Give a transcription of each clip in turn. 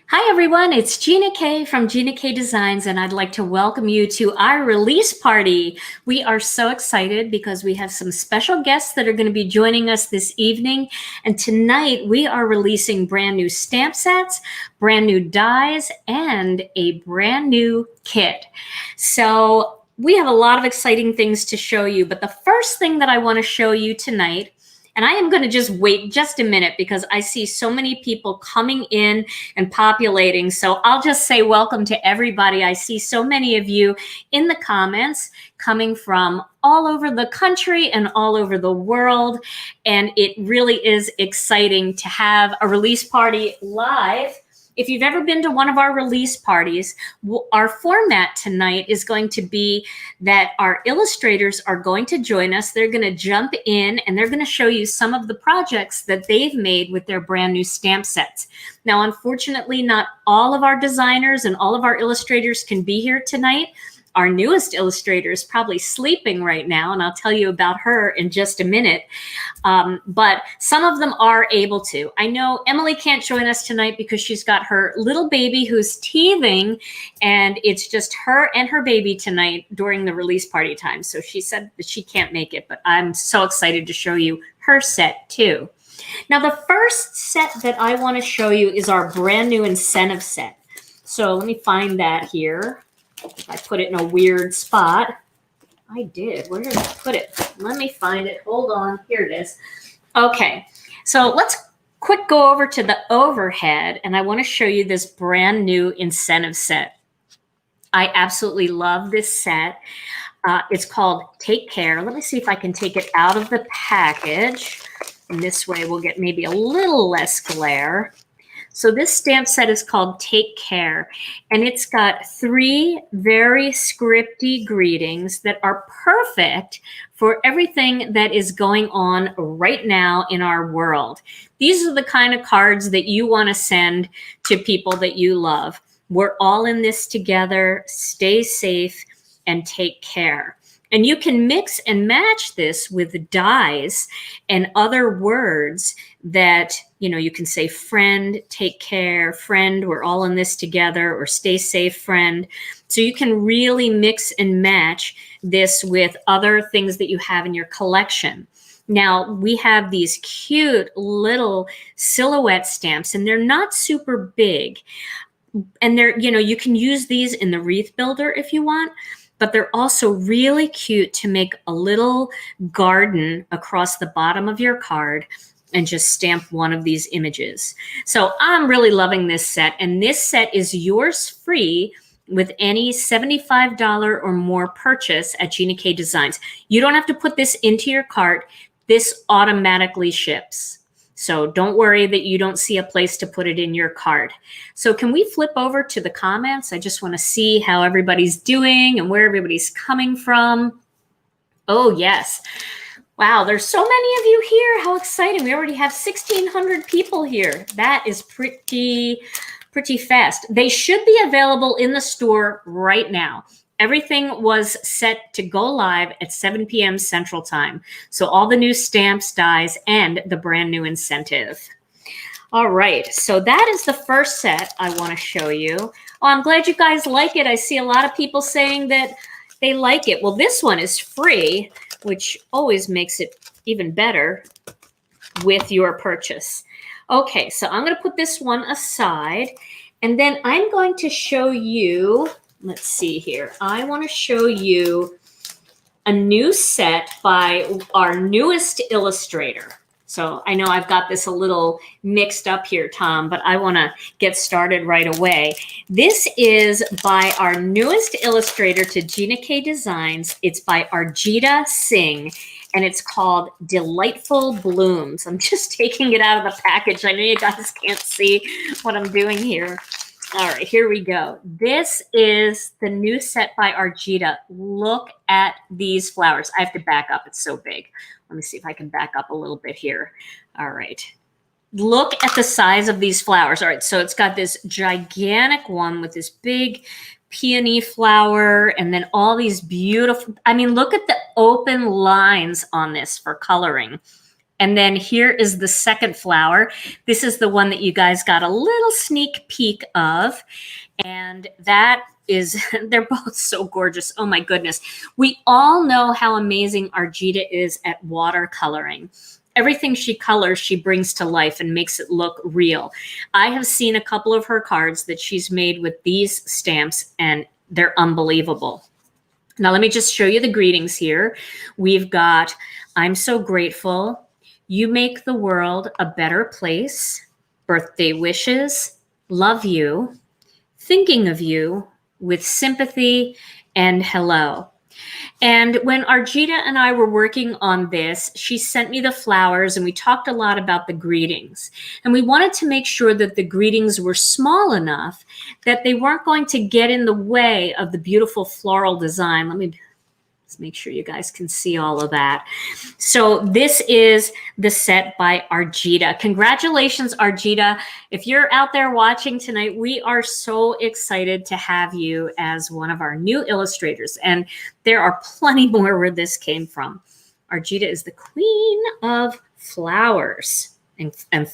Hi everyone, it's Gina K from Gina K Designs, and I'd like to welcome you to our release party. We are so excited because we have some special guests that are going to be joining us this evening. And tonight we are releasing brand new stamp sets, brand new dies, and a brand new kit. So we have a lot of exciting things to show you, but the first thing that I want to show you tonight, and I am going to just wait just a minute because I see so many people coming in and populating. So I'll just say welcome to everybody. I see so many of you in the comments coming from all over the country and all over the world. And it really is exciting to have a release party live. If you've ever been to one of our release parties, our format tonight is going to be that our illustrators are going to join us. They're going to jump in and they're going to show you some of the projects that they've made with their brand new stamp sets. Now, unfortunately, not all of our designers and all of our illustrators can be here tonight. Our newest illustrator is probably sleeping right now, and I'll tell you about her in just a minute. But some of them are able to. I know Emily can't join us tonight because she's got her little baby who's teething, and it's just her and her baby tonight during the release party time. So she said that she can't make it, but I'm so excited to show you her set too. Now, the first set that I want to show you is our brand new incentive set. So let me find that here. I put it in a weird spot. I did. Where did I put it? Let me find it. Hold on. Here it is. Okay. So let's quick go over to the overhead, and I want to show you this brand new incentive set. I absolutely love this set. It's called Take Care. Let me see if I can take it out of the package. And this way we'll get maybe a little less glare. So this stamp set is called Take Care, and it's got 3 very scripty greetings that are perfect for everything that is going on right now in our world. These are the kind of cards that you want to send to people that you love. We're all in this together. Stay safe and take care. And you can mix and match this with dies and other words that, you can say friend, take care, friend, we're all in this together, or stay safe, friend. So you can really mix and match this with other things that you have in your collection. Now, we have these cute little silhouette stamps, and they're not super big. And they're, you can use these in the wreath builder if you want. But they're also really cute to make a little garden across the bottom of your card and just stamp one of these images. So I'm really loving this set, and this set is yours free with any $75 or more purchase at Gina K Designs. You don't have to put this into your cart. This automatically ships. So don't worry that you don't see a place to put it in your cart. So can we flip over to the comments? I just want to see how everybody's doing and where everybody's coming from. Oh, yes. Wow, there's so many of you here. How exciting. We already have 1,600 people here. That is pretty fast. They should be available in the store right now. Everything was set to go live at 7 p.m. Central Time. So all the new stamps, dies, and the brand new incentive. All right, so that is the first set I want to show you. Oh, I'm glad you guys like it. I see a lot of people saying that they like it. Well, this one is free, which always makes it even better with your purchase. Okay, so I'm going to put this one aside, and then I'm going to show you, let's see here. I want to show you a new set by our newest illustrator. So I know I've got this a little mixed up here, Tom, but I want to get started right away. This is by our newest illustrator to Gina K Designs. It's by Arjita Singh, and it's called Delightful Blooms. I'm just taking it out of the package. I know you guys can't see what I'm doing here. All right, here we go. This is the new set by Arjita. Look at these flowers. I have to back up. It's so big. Let me see if I can back up a little bit here. All right. Look at the size of these flowers. All right, so it's got this gigantic one with this big peony flower, and then all these beautiful, I mean, look at the open lines on this for coloring. And then here is the second flower. This is the one that you guys got a little sneak peek of. And that is, they're both so gorgeous. Oh my goodness. We all know how amazing Argita is at watercoloring. Everything she colors, she brings to life and makes it look real. I have seen a couple of her cards that she's made with these stamps, and they're unbelievable. Now, let me just show you the greetings here. We've got, I'm so grateful. You make the world a better place. Birthday wishes. Love you. Thinking of you with sympathy and hello. And when Argita and I were working on this, she sent me the flowers and we talked a lot about the greetings. And we wanted to make sure that the greetings were small enough that they weren't going to get in the way of the beautiful floral design. Let's make sure you guys can see all of that. So this is the set by Argita. Congratulations, Argita. If you're out there watching tonight, we are so excited to have you as one of our new illustrators. And there are plenty more where this came from. Argita is the queen of flowers and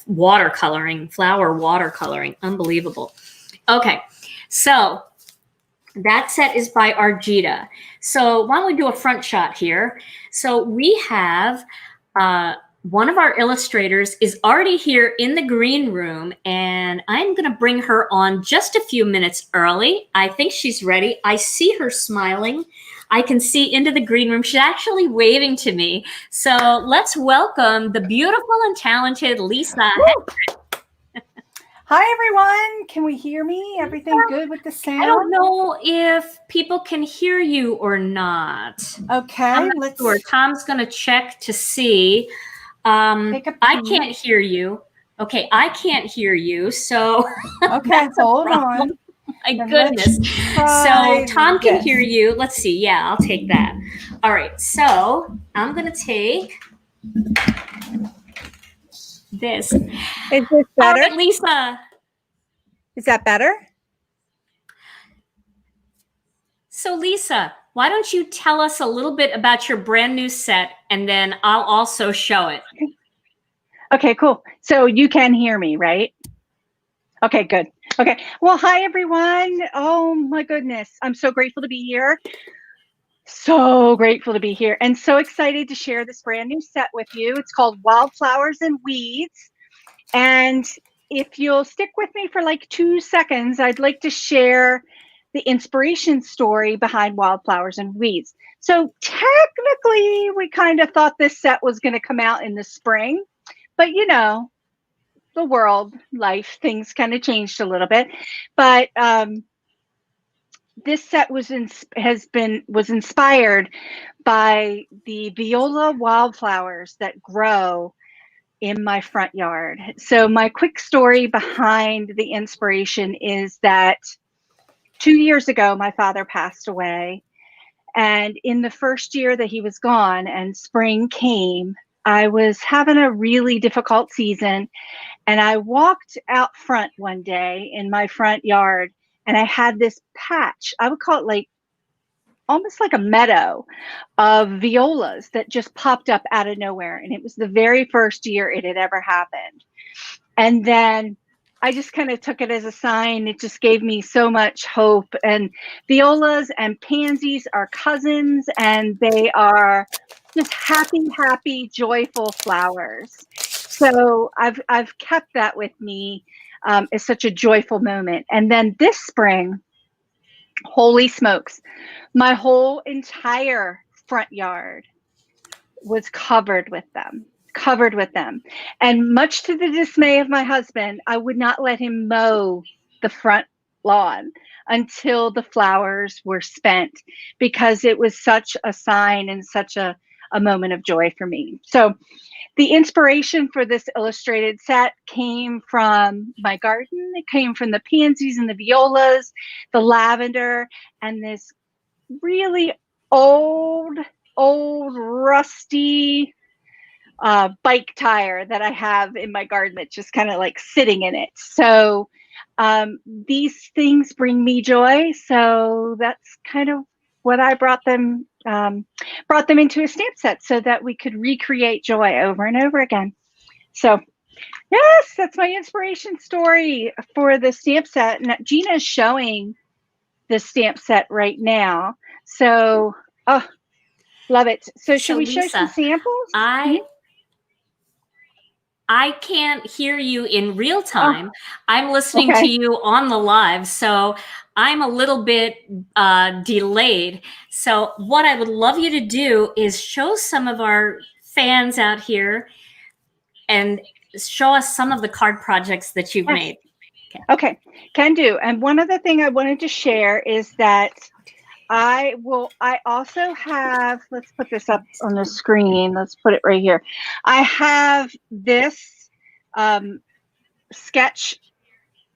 watercoloring, flower watercoloring. Unbelievable. Okay, so that set is by Argita. So why don't we do a front shot here? So we have one of our illustrators is already here in the green room, and I'm going to bring her on just a few minutes early. I think she's ready. I see her smiling. I can see into the green room. She's actually waving to me. So let's welcome the beautiful and talented Lisa. Hi, everyone. Can we hear me? Everything good with the sound? I don't know if people can hear you or not. Okay, let's sure. Tom's going to check to see. I can't hear you. Okay, I can't hear you. So okay, hold on. My goodness. So Tom can hear you. Let's see. Yeah, I'll take that. All right. So I'm going to take this. Is this better? All right, Lisa. Is that better? So Lisa, why don't you tell us a little bit about your brand new set, and then I'll also show it. Okay, cool. So you can hear me, right? Okay, good. Okay. Well, hi, everyone. Oh, my goodness. I'm so grateful to be here. So grateful to be here and so excited to share this brand new set with you. It's called Wildflowers and Weeds. And if you'll stick with me for like 2 seconds, I'd like to share the inspiration story behind Wildflowers and Weeds. So technically, we kind of thought this set was going to come out in the spring, but you know, the world, life, things kind of changed a little bit. But this set was inspired by the viola wildflowers that grow in my front yard. So my quick story behind the inspiration is that 2 years ago, my father passed away. And in the first year that he was gone and spring came, I was having a really difficult season. And I walked out front one day in my front yard, and I had this patch. I would call it like almost like a meadow of violas that just popped up out of nowhere. And it was the very first year it had ever happened. And then I just kind of took it as a sign. It just gave me so much hope. And violas and pansies are cousins, and they are just happy, joyful flowers. So I've kept that with me as such a joyful moment. And then this spring, holy smokes, my whole entire front yard was covered with them. And much to the dismay of my husband, I would not let him mow the front lawn until the flowers were spent, because it was such a sign and such a moment of joy for me. So the inspiration for this illustrated set came from my garden. It came from the pansies and the violas, the lavender, and this really old, rusty bike tire that I have in my garden that's just kind of like sitting in it. So these things bring me joy. So that's kind of what I brought them brought them into a stamp set so that we could recreate joy over and over again. So yes, that's my inspiration story for the stamp set. And Gina is showing the stamp set right now. So, oh, love it. So should we show some Lisa, samples? I can't hear you in real time. I'm listening okay. to you on the live, so I'm a little bit delayed. So what I would love you to do is show some of our fans out here and show us some of the card projects that you've made. Okay, can do. And one other thing I wanted to share is that I also have, let's put this up on the screen. Let's put it right here. I have this sketch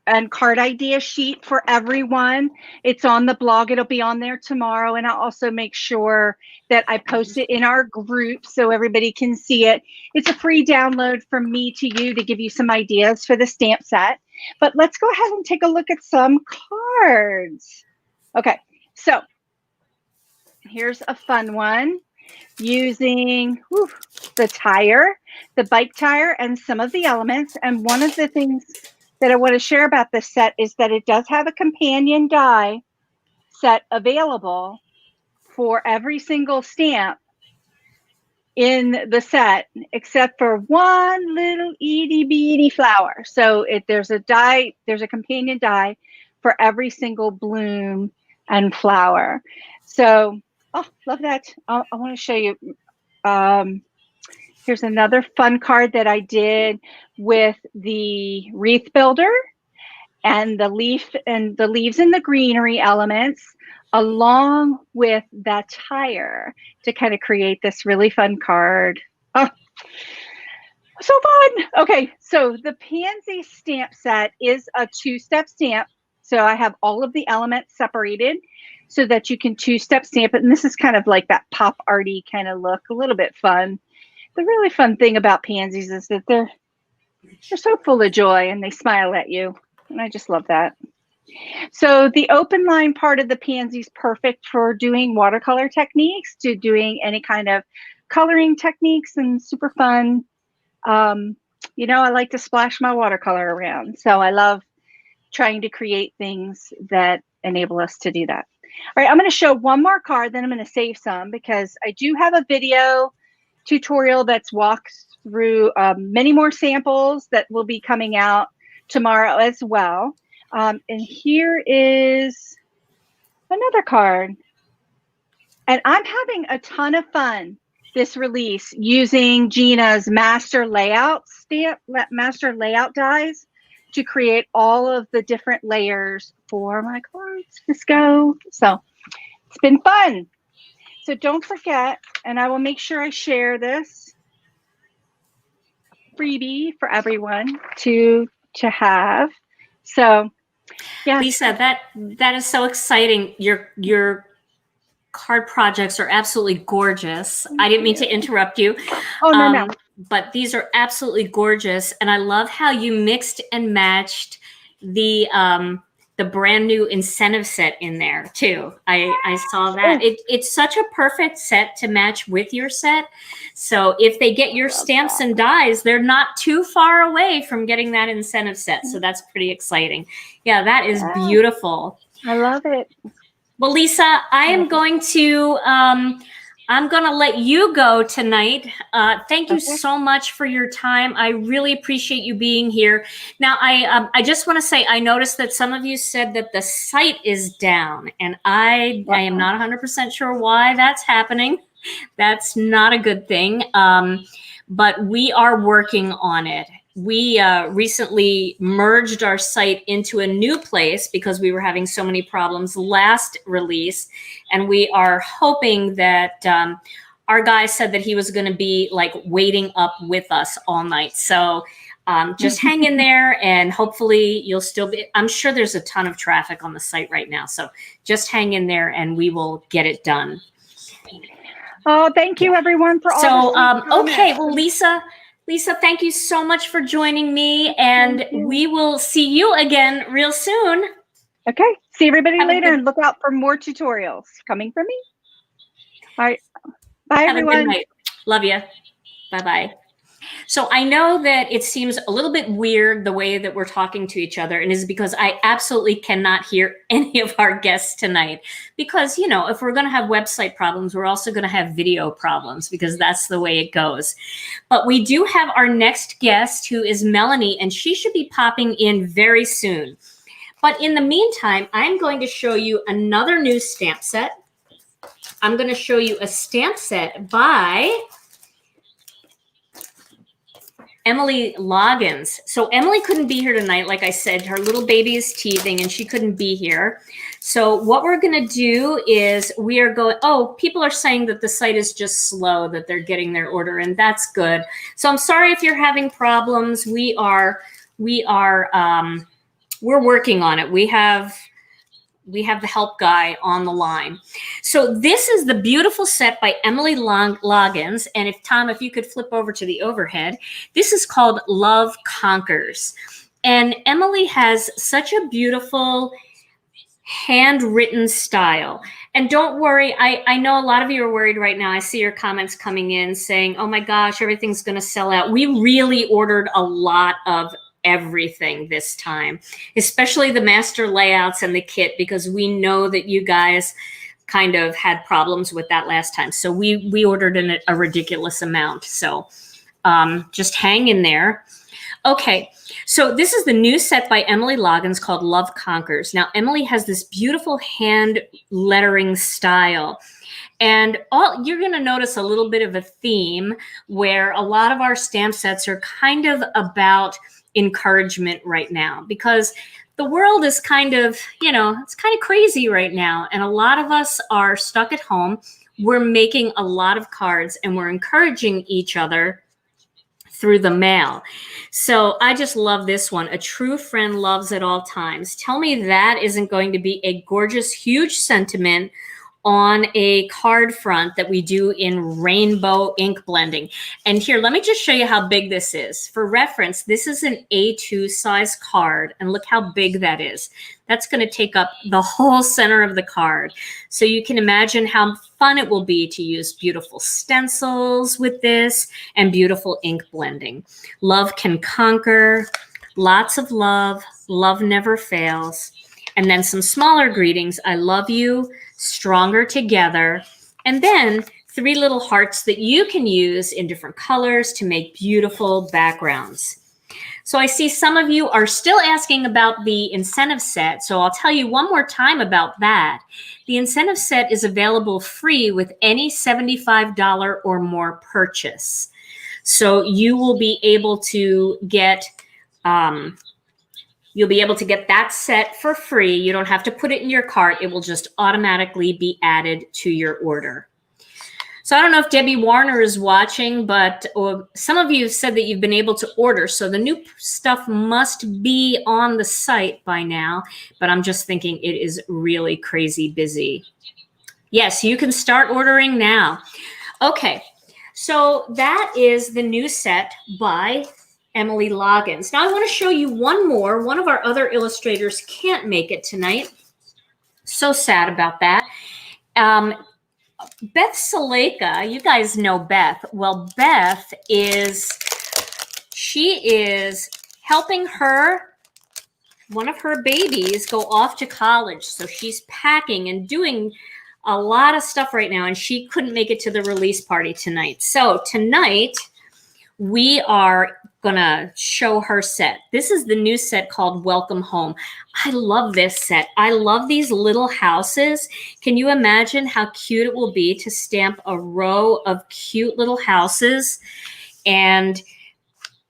and card idea sheet for everyone. It's on the blog. It'll be on there tomorrow. And I'll also make sure that I post it in our group so everybody can see it. It's a free download from me to you to give you some ideas for the stamp set. But let's go ahead and take a look at some cards. Okay, so here's a fun one using the tire, the bike tire, and some of the elements. And one of the things that I want to share about this set is that it does have a companion die set available for every single stamp in the set, except for one little itty bitty flower. So there's a die, there's a companion die for every single bloom and flower. So, oh, love that. I want to show you. Here's another fun card that I did with the wreath builder and the leaf and the leaves and the greenery elements, along with that tire to kind of create this really fun card. Oh, so fun. Okay, so the Pansy stamp set is a two-step stamp. So I have all of the elements separated so that you can two-step stamp it. And this is kind of like that pop arty kind of look, a little bit fun. The really fun thing about pansies is that they're so full of joy and they smile at you. And I just love that. So the open line part of the pansy is perfect for doing watercolor techniques, to doing any kind of coloring techniques, and super fun. You know, I like to splash my watercolor around. So I love trying to create things that enable us to do that. All right, I'm going to show one more card, then I'm going to save some because I do have a video tutorial that's walked through many more samples that will be coming out tomorrow as well. And here is another card. And I'm having a ton of fun this release using Gina's master layout dies to create all of the different layers for my cards. Let's go. So it's been fun. So don't forget, and I will make sure I share this freebie for everyone to have. So yeah, Lisa, that is so exciting. Your card projects are absolutely gorgeous. I didn't mean to interrupt you. Oh, no. But these are absolutely gorgeous. And I love how you mixed and matched the brand new incentive set in there too. I saw that. It's such a perfect set to match with your set. So if they get your stamps and dies, they're not too far away from getting that incentive set. So that's pretty exciting. Yeah, that is beautiful. I love it. Well, Lisa, I am going to let you go tonight. Thank you so much for your time. I really appreciate you being here. Now, I just want to say, I noticed that some of you said that the site is down, and I am not 100% sure why that's happening. That's not a good thing, but we are working on it. We recently merged our site into a new place because we were having so many problems last release. And we are hoping that our guy said that he was going to be like waiting up with us all night. So just hang in there and hopefully you'll still be, I'm sure there's a ton of traffic on the site right now. So just hang in there and we will get it done. Oh, thank you everyone for all okay, well, Lisa, thank you so much for joining me, and we will see you again real soon. Okay, see everybody later, and look out for more tutorials coming from me. Bye. Bye, Have a good everyone. night. Love you. Bye-bye. So I know that it seems a little bit weird the way that we're talking to each other, and is because I absolutely cannot hear any of our guests tonight. Because, you know, if we're going to have website problems, we're also going to have video problems, because that's the way it goes. But we do have our next guest, who is Melanie, and she should be popping in very soon. But in the meantime, I'm going to show you another new stamp set. I'm going to show you a stamp set by Emily Loggins. So Emily couldn't be here tonight. Like I said, her little baby is teething and she couldn't be here. So what we're going to do is we are going, oh, people are saying that the site is just slow, that they're getting their order in. That's good. So I'm sorry if you're having problems. We're working on it. We have the help guy on the line. So this is the beautiful set by Emily Loggins. And Tom, if you could flip over to the overhead, this is called Love Conquers. And Emily has such a beautiful handwritten style. And don't worry, I know a lot of you are worried right now. I see your comments coming in saying, oh my gosh, everything's going to sell out. We really ordered a lot of everything this time, especially the master layouts and the kit, because we know that you guys kind of had problems with that last time. So we ordered a ridiculous amount. So just hang in there. Okay, so this is the new set by Emily Loggins called Love Conquers. Now, Emily has this beautiful hand lettering style. And you're going to notice a little bit of a theme where a lot of our stamp sets are kind of about encouragement right now, because the world is kind of, you know, it's kind of crazy right now. And a lot of us are stuck at home. We're making a lot of cards and we're encouraging each other through the mail. So I just love this one. A true friend loves at all times. Tell me that isn't going to be a gorgeous, huge sentiment on a card front that we do in rainbow ink blending. And here, let me just show you how big this is. For reference, this is an A2 size card, and look how big that is. That's going to take up the whole center of the card. So you can imagine how fun it will be to use beautiful stencils with this and beautiful ink blending. Love can conquer, lots of love, love never fails. And then some smaller greetings. I love you, stronger together. And then 3 little hearts that you can use in different colors to make beautiful backgrounds. So I see some of you are still asking about the incentive set. So I'll tell you one more time about that. The incentive set is available free with any $75 or more purchase. So you will be able to get you'll be able to get that set for free. You don't have to put it in your cart. It will just automatically be added to your order. So I don't know if Debbie Warner is watching, but some of you have said that you've been able to order. So the new stuff must be on the site by now, but I'm just thinking it is really crazy busy. Yes, you can start ordering now. Okay, so that is the new set by Emily Loggins. Now I want to show you one more. One of our other illustrators can't make it tonight. So sad about that. Beth Saleka, you guys know Beth. Well, Beth she is helping one of her babies go off to college. So she's packing and doing a lot of stuff right now, and she couldn't make it to the release party tonight. So tonight, we are gonna show her set. This is the new set called Welcome Home. I love this set. I love these little houses. Can you imagine how cute it will be to stamp a row of cute little houses and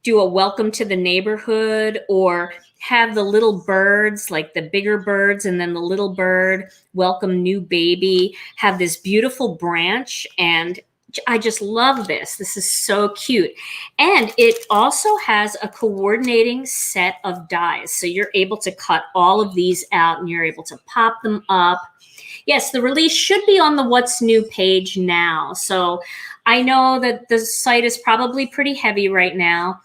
do a welcome to the neighborhood, or have the little birds, like the bigger birds and then the little bird, welcome new baby, have this beautiful branch. And I just love this. This is so cute. And it also has a coordinating set of dies. So you're able to cut all of these out and you're able to pop them up. Yes, the release should be on the What's New page now. So I know that the site is probably pretty heavy right now.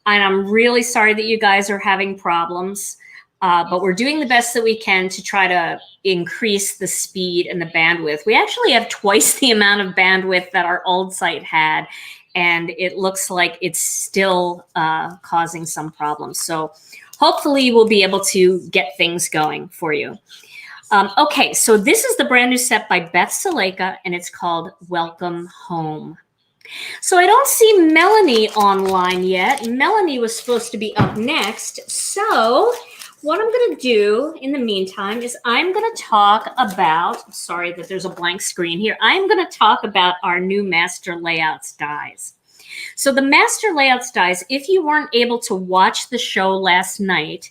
And I'm really sorry that you guys are having problems. but we're doing the best that we can to try to increase the speed and the bandwidth. We actually have twice the amount of bandwidth that our old site had, and it looks like it's still causing some problems. So hopefully we'll be able to get things going for you. Okay, so this is the brand new set by Beth Saleka, and it's called Welcome Home. So I don't see Melanie online yet. Melanie was supposed to be up next. So what I'm going to do in the meantime is I'm going to talk about, sorry that there's a blank screen here. I'm going to talk about our new Master Layouts dies. So the Master Layouts dies, if you weren't able to watch the show last night,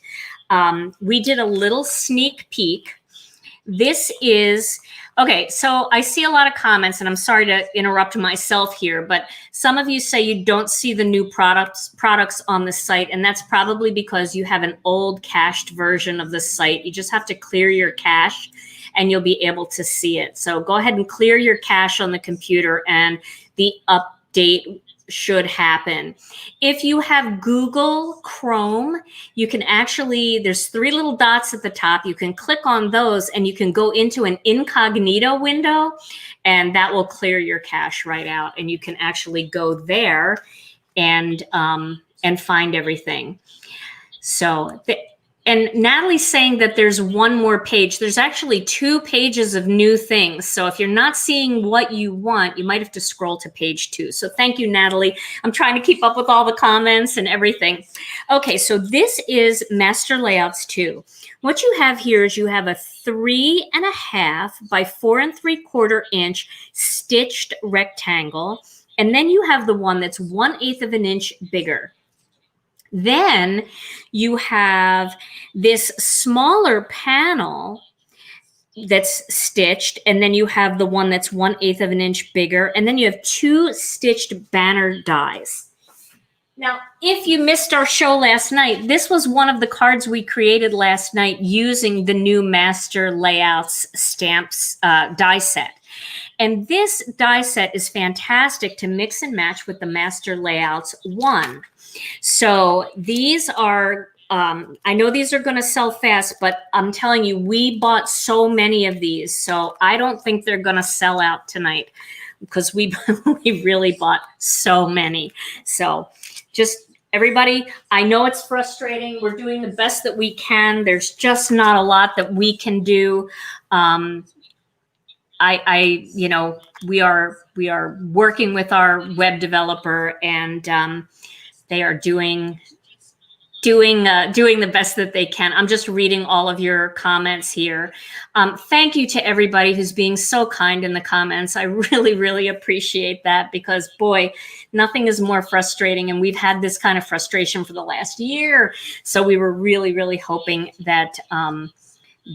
we did a little sneak peek. This is, okay, so I see a lot of comments, and I'm sorry to interrupt myself here, but some of you say you don't see the new products on the site, and that's probably because you have an old cached version of the site. You just have to clear your cache, and you'll be able to see it. So go ahead and clear your cache on the computer, and the update should happen. If you have Google Chrome, you can actually, there's 3 little dots at the top. You can click on those and you can go into an incognito window, and that will clear your cache right out. And you can actually go there and find everything. So and Natalie's saying that there's one more page. There's actually 2 pages of new things. So if you're not seeing what you want, you might have to scroll to page 2. So thank you, Natalie. I'm trying to keep up with all the comments and everything. Okay, so this is Master Layouts 2. What you have here is you have a 3.5 by 4 3/4 inch stitched rectangle. And then you have the one that's 1/8 of an inch bigger. Then you have this smaller panel that's stitched, and then you have the one that's 1/8 of an inch bigger, and then you have 2 stitched banner dies. Now, if you missed our show last night, this was one of the cards we created last night using the new Master Layouts stamps die set. And this die set is fantastic to mix and match with the Master Layouts 1. So these are, I know these are going to sell fast, but I'm telling you, we bought so many of these. So I don't think they're going to sell out tonight because we really bought so many. So just everybody, I know it's frustrating. We're doing the best that we can. There's just not a lot that we can do. You know, we are working with our web developer, and they are doing the best that they can. I'm just reading all of your comments here. Thank you to everybody who's being so kind in the comments. I really, really appreciate that, because boy, nothing is more frustrating. And we've had this kind of frustration for the last year. So we were really, really hoping that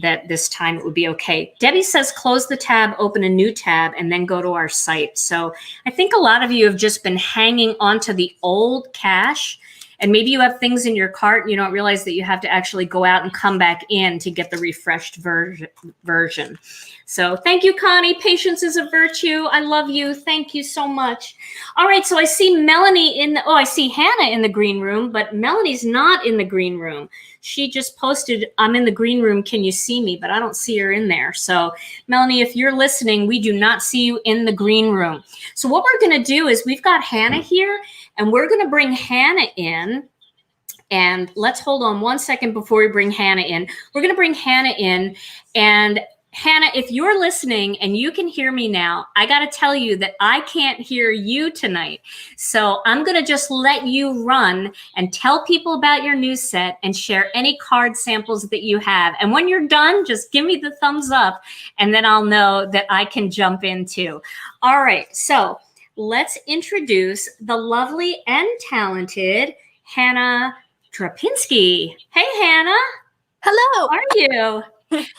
that this time it would be okay. Debbie says, close the tab, open a new tab, and then go to our site. So I think a lot of you have just been hanging onto the old cache, and maybe you have things in your cart and you don't realize that you have to actually go out and come back in to get the refreshed version. So thank you, Connie. Patience is a virtue. I love you. Thank you so much. All right, so I see Melanie in the, oh, I see Hannah in the green room, but Melanie's not in the green room. She just posted, I'm in the green room, can you see me? But I don't see her in there. So Melanie, if you're listening, we do not see you in the green room. So what we're gonna do is we've got Hannah here, and we're gonna bring Hannah in. And let's hold on one second before we bring Hannah in. We're gonna bring Hannah in, and Hannah, if you're listening and you can hear me now, I got to tell you that I can't hear you tonight. So I'm going to just let you run and tell people about your new set and share any card samples that you have. And when you're done, just give me the thumbs up, and then I'll know that I can jump in too. All right. So let's introduce the lovely and talented Hannah Drapinski. Hey, Hannah. Hello. How are you?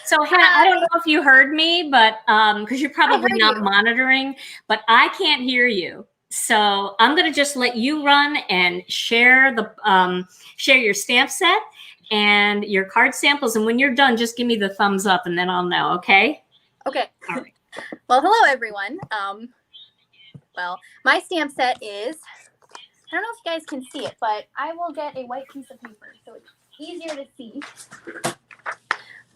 So Hannah, I don't know if you heard me, but because you're probably not monitoring, but I can't hear you. So I'm going to just let you run and share the share your stamp set and your card samples. And when you're done, just give me the thumbs up, and then I'll know. Okay. Okay. All right. Well, hello everyone. Well, my stamp set is, I don't know if you guys can see it, but I will get a white piece of paper. So easier to see.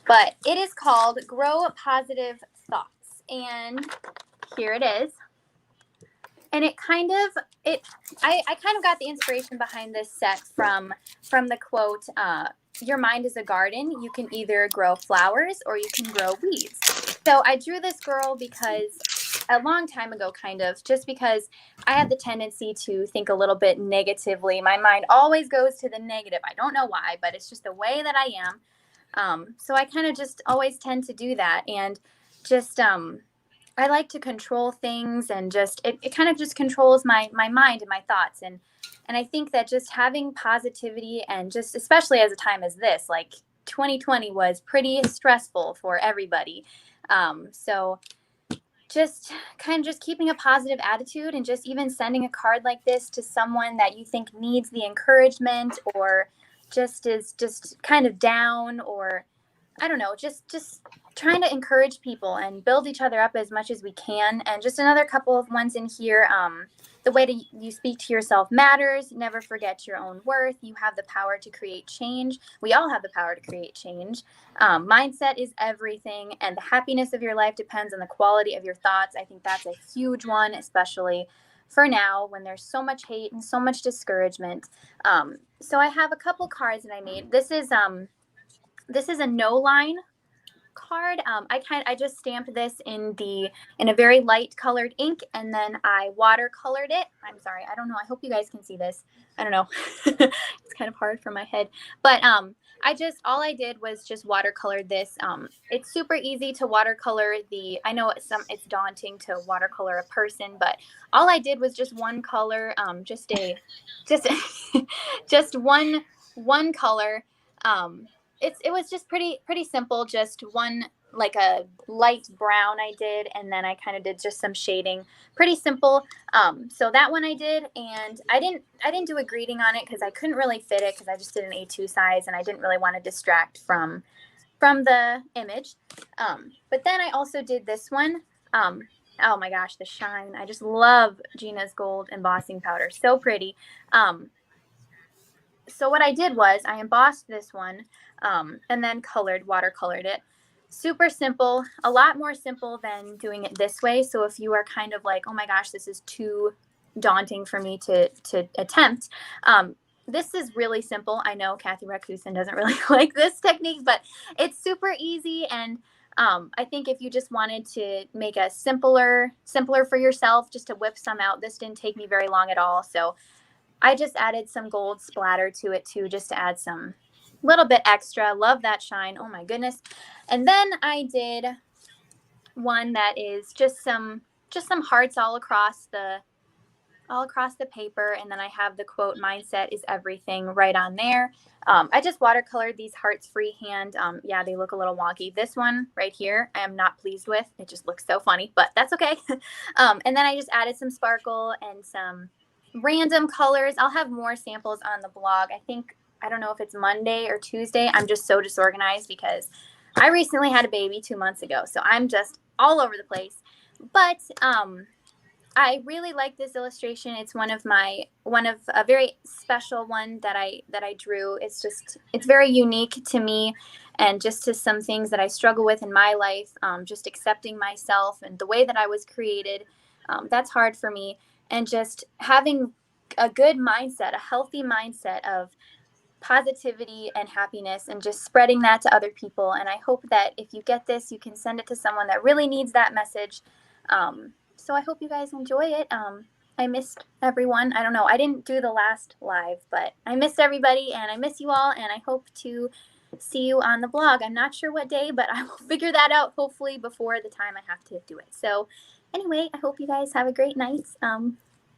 But it is called Grow Positive Thoughts. And here it is. And I kind of got the inspiration behind this set from the quote, your mind is a garden. You can either grow flowers or you can grow weeds. So I drew this girl because a long time ago, just because I have the tendency to think a little bit negatively. My mind always goes to the negative. I don't know why, but it's just the way that I am. So I kind of just always tend to do that. And just, I like to control things, and just it kind of just controls my mind and my thoughts. And I think that just having positivity, and just especially as a time as this, like 2020 was pretty stressful for everybody. So just kind of just keeping a positive attitude, and just even sending a card like this to someone that you think needs the encouragement, or just is just kind of down, or I don't know, just trying to encourage people and build each other up as much as we can. And just another couple of ones in here. The way you speak to yourself matters. Never forget your own worth. You have the power to create change. We all have the power to create change. Mindset is everything, and the happiness of your life depends on the quality of your thoughts. I think that's a huge one, especially for now when there's so much hate and so much discouragement. So I have a couple cards that I made. This is a no line card. I just stamped this in a very light colored ink, and then I watercolored it. I'm sorry, I don't know. I hope you guys can see this. I don't know. It's kind of hard for my head, but all I did was just watercolor this. It's super easy to watercolor I know it's daunting to watercolor a person, but all I did was just one color, just one color. It was just pretty simple. Just one, like a light brown I did, and then I kind of did just some shading. Pretty simple. So that one I did, and I didn't do a greeting on it because I couldn't really fit it, because I just did an A2 size, and I didn't really want to distract from the image. But then I also did this one. Oh my gosh, the shine. I just love Gina's gold embossing powder. So pretty. So what I did was I embossed this one, and then watercolored it. Super simple, a lot more simple than doing it this way. So if you are kind of like, oh my gosh, this is too daunting for me to attempt, this is really simple. I know Kathy Rakusen doesn't really like this technique, but it's super easy. And I think if you just wanted to make a simpler for yourself, just to whip some out, this didn't take me very long at all. So I just added some gold splatter to it too, just to add some little bit extra. Love that shine. Oh my goodness. And then I did one that is just some hearts all across the paper. And then I have the quote, mindset is everything, right on there. I just watercolored these hearts freehand. Yeah, they look a little wonky. This one right here, I am not pleased with. It just looks so funny, but that's okay. And then I just added some sparkle and some random colors. I'll have more samples on the blog. I don't know if it's Monday or Tuesday. I'm just so disorganized because I recently had a baby 2 months ago. So I'm just all over the place. But I really like this illustration. It's one of a very special one that I drew. It's very unique to me, and just to some things that I struggle with in my life. Just accepting myself and the way that I was created. That's hard for me. And just having a good mindset, a healthy mindset of positivity and happiness, and just spreading that to other people. And I hope that if you get this, you can send it to someone that really needs that message. So I hope you guys enjoy it. I missed everyone. I don't know. I didn't do the last live, but I missed everybody, and I miss you all. And I hope to see you on the blog. I'm not sure what day, but I will figure that out hopefully before the time I have to do it. So anyway, I hope you guys have a great night.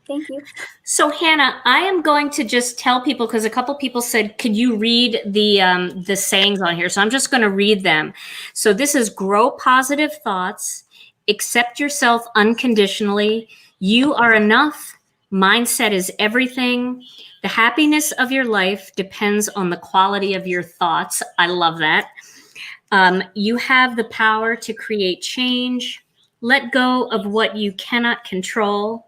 Thank you. So Hannah, I am going to just tell people, because a couple people said, could you read the sayings on here? So I'm just going to read them. So this is grow positive thoughts, accept yourself unconditionally, you are enough, mindset is everything, the happiness of your life depends on the quality of your thoughts. I love that. You have the power to create change, let go of what you cannot control.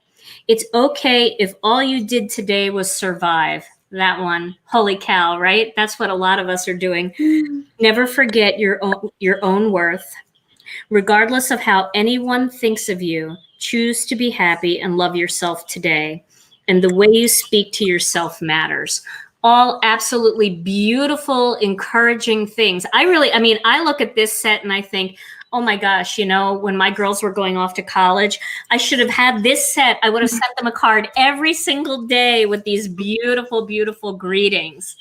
It's okay if all you did today was survive. That one. Holy cow, right? That's what a lot of us are doing. Never forget your own worth. Regardless of how anyone thinks of you, choose to be happy and love yourself today. And the way you speak to yourself matters. All absolutely beautiful, encouraging things. I look at this set and I think, oh my gosh, when my girls were going off to college, I should have had this set. I would have sent them a card every single day with these beautiful, beautiful greetings.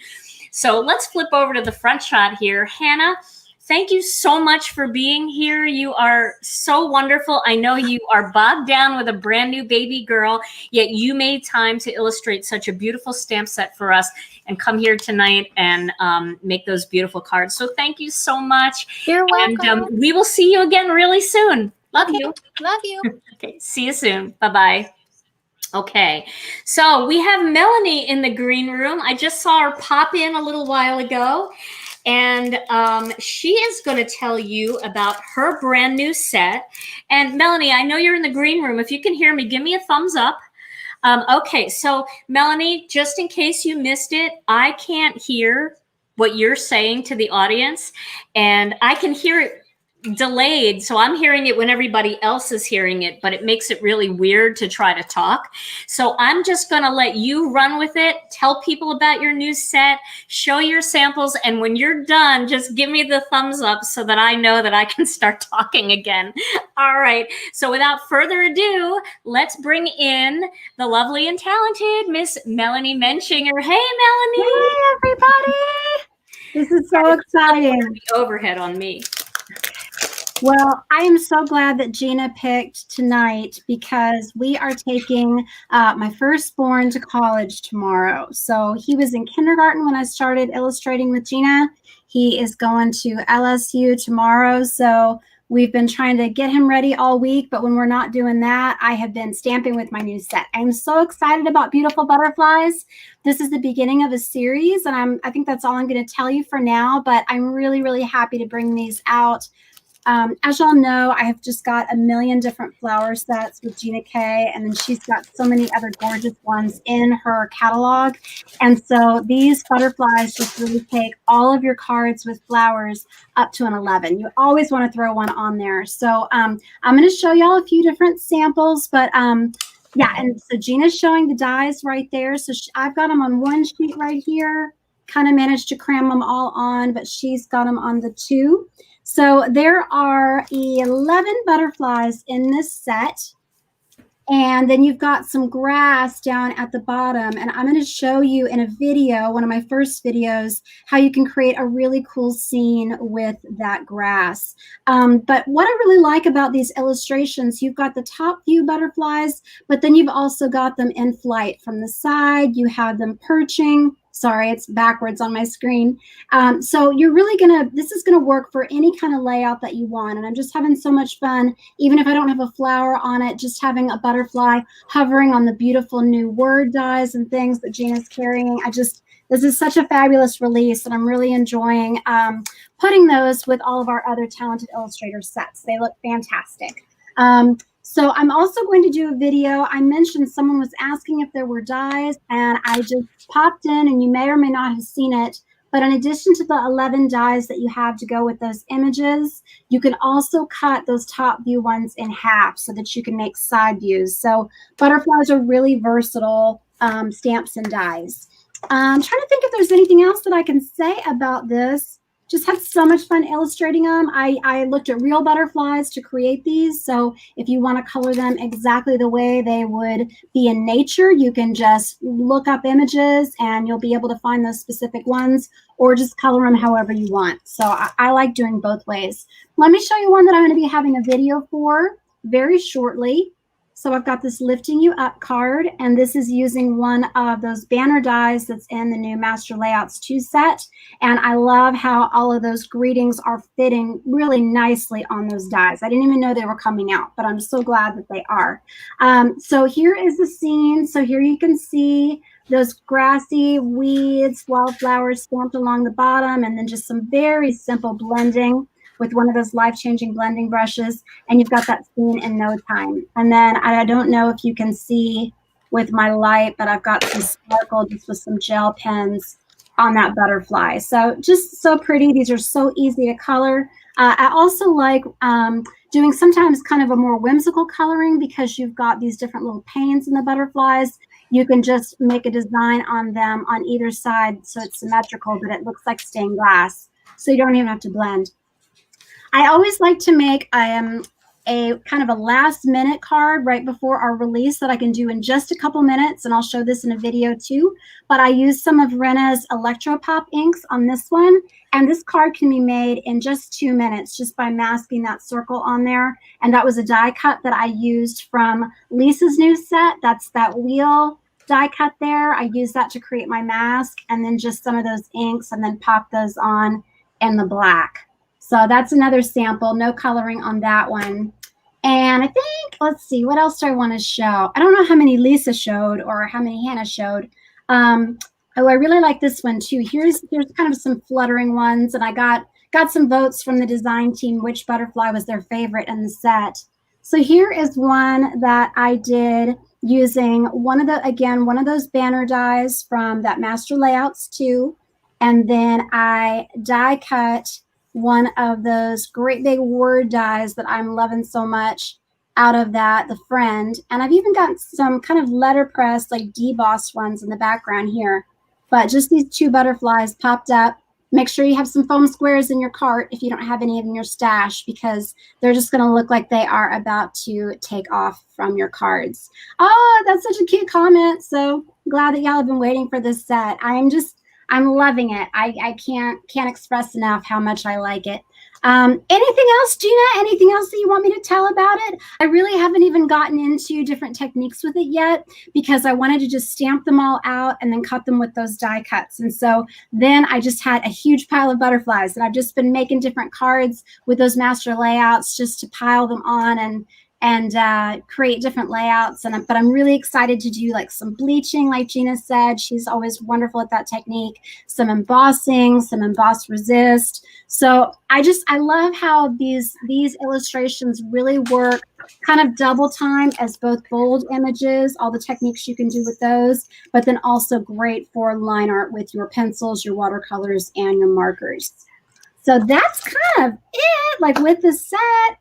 So let's flip over to the front shot here. Hannah, thank you so much for being here. You are so wonderful. I know you are bogged down with a brand new baby girl, yet you made time to illustrate such a beautiful stamp set for us and come here tonight and make those beautiful cards. So thank you so much. You're welcome. And we will see you again really soon. Love you. Love you. Okay, see you soon. Bye-bye. Okay, so we have Melanie in the green room. I just saw her pop in a little while ago. And she is going to tell you about her brand new set. And Melanie, I know you're in the green room. If you can hear me, give me a thumbs up. Okay, so Melanie, just in case you missed it, I can't hear what you're saying to the audience, and I can hear it delayed. So I'm hearing it when everybody else is hearing it, but it makes it really weird to try to talk. So I'm just going to let you run with it. Tell people about your new set, show your samples. And when you're done, just give me the thumbs up so that I know that I can start talking again. All right. So without further ado, let's bring in the lovely and talented Miss Melanie Menschinger. Hey, Melanie. Hey, everybody. This is so exciting. The overhead on me. Well, I am so glad that Gina picked tonight because we are taking my firstborn to college tomorrow. So he was in kindergarten when I started illustrating with Gina. He is going to LSU tomorrow. So we've been trying to get him ready all week. But when we're not doing that, I have been stamping with my new set. I'm so excited about Beautiful Butterflies. This is the beginning of a series. And I think that's all I'm going to tell you for now. But I'm really, really happy to bring these out. As y'all know, I have just got a million different flower sets with Gina K, and then she's got so many other gorgeous ones in her catalog. And so these butterflies just really take all of your cards with flowers up to an 11. You always want to throw one on there. So I'm going to show y'all a few different samples, but yeah, and so Gina's showing the dies right there. So I've got them on one sheet right here, kind of managed to cram them all on, but she's got them on the two. So there are 11 butterflies in this set. And then you've got some grass down at the bottom. And I'm going to show you in a video, one of my first videos, how you can create a really cool scene with that grass. But what I really like about these illustrations, you've got the top view butterflies, but then you've also got them in flight from the side. You have them perching. Sorry, it's backwards on my screen. So you're really this is gonna work for any kind of layout that you want. And I'm just having so much fun, even if I don't have a flower on it, just having a butterfly hovering on the beautiful new word dies and things that Gina's carrying. This is such a fabulous release, and I'm really enjoying putting those with all of our other talented illustrator sets. They look fantastic. So I'm also going to do a video. I mentioned someone was asking if there were dies, and I just popped in, and you may or may not have seen it. But in addition to the 11 dies that you have to go with those images, you can also cut those top view ones in half so that you can make side views. So butterflies are really versatile stamps and dies. I'm trying to think if there's anything else that I can say about this. Just had so much fun illustrating them. I looked at real butterflies to create these. So if you want to color them exactly the way they would be in nature, you can just look up images and you'll be able to find those specific ones, or just color them however you want. So I like doing both ways. Let me show you one that I'm going to be having a video for very shortly. So I've got this Lifting You Up card, and this is using one of those banner dies that's in the new Master Layouts 2 set. And I love how all of those greetings are fitting really nicely on those dies. I didn't even know they were coming out, but I'm so glad that they are. So here is the scene. So here you can see those grassy weeds, wildflowers stamped along the bottom, and then just some very simple blending with one of those life-changing blending brushes, and you've got that scene in no time. And then I don't know if you can see with my light, but I've got some sparkle just with some gel pens on that butterfly. So just so pretty. These are so easy to color. I also like doing sometimes kind of a more whimsical coloring because you've got these different little panes in the butterflies. You can just make a design on them on either side so it's symmetrical, but it looks like stained glass. So you don't even have to blend. I always like to make a kind of a last minute card right before our release that I can do in just a couple minutes, and I'll show this in a video too. But I use some of Rena's Electropop inks on this one, and this card can be made in just 2 minutes just by masking that circle on there. And that was a die cut that I used from Lisa's new set. That's that wheel die cut there. I used that to create my mask, and then just some of those inks, and then pop those on in the black. So that's another sample, no coloring on that one. And I think, let's see, what else do I want to show? I don't know how many Lisa showed or how many Hannah showed. Oh, I really like this one too. Here's kind of some fluttering ones, and I got some votes from the design team which butterfly was their favorite in the set. So here is one that I did using one of those banner dies from that Master Layouts too. And then I die cut one of those great big word dies that I'm loving so much out of that, the Friend. And I've even got some kind of letterpress, like debossed ones in the background here. But just these 2 butterflies popped up. Make sure you have some foam squares in your cart if you don't have any in your stash, because they're just going to look like they are about to take off from your cards. Oh, that's such a cute comment. So glad that y'all have been waiting for this set. I'm loving it. I can't express enough how much I like it. Anything else, Gina? Anything else that you want me to tell about it? I really haven't even gotten into different techniques with it yet because I wanted to just stamp them all out and then cut them with those die cuts. And so then I just had a huge pile of butterflies, and I've just been making different cards with those master layouts just to pile them on and create different layouts. But I'm really excited to do like some bleaching, like Gina said. She's always wonderful at that technique. Some embossing, some emboss resist. So I love how these illustrations really work kind of double time as both bold images, all the techniques you can do with those, but then also great for line art with your pencils, your watercolors, and your markers. So that's kind of it, like with the set.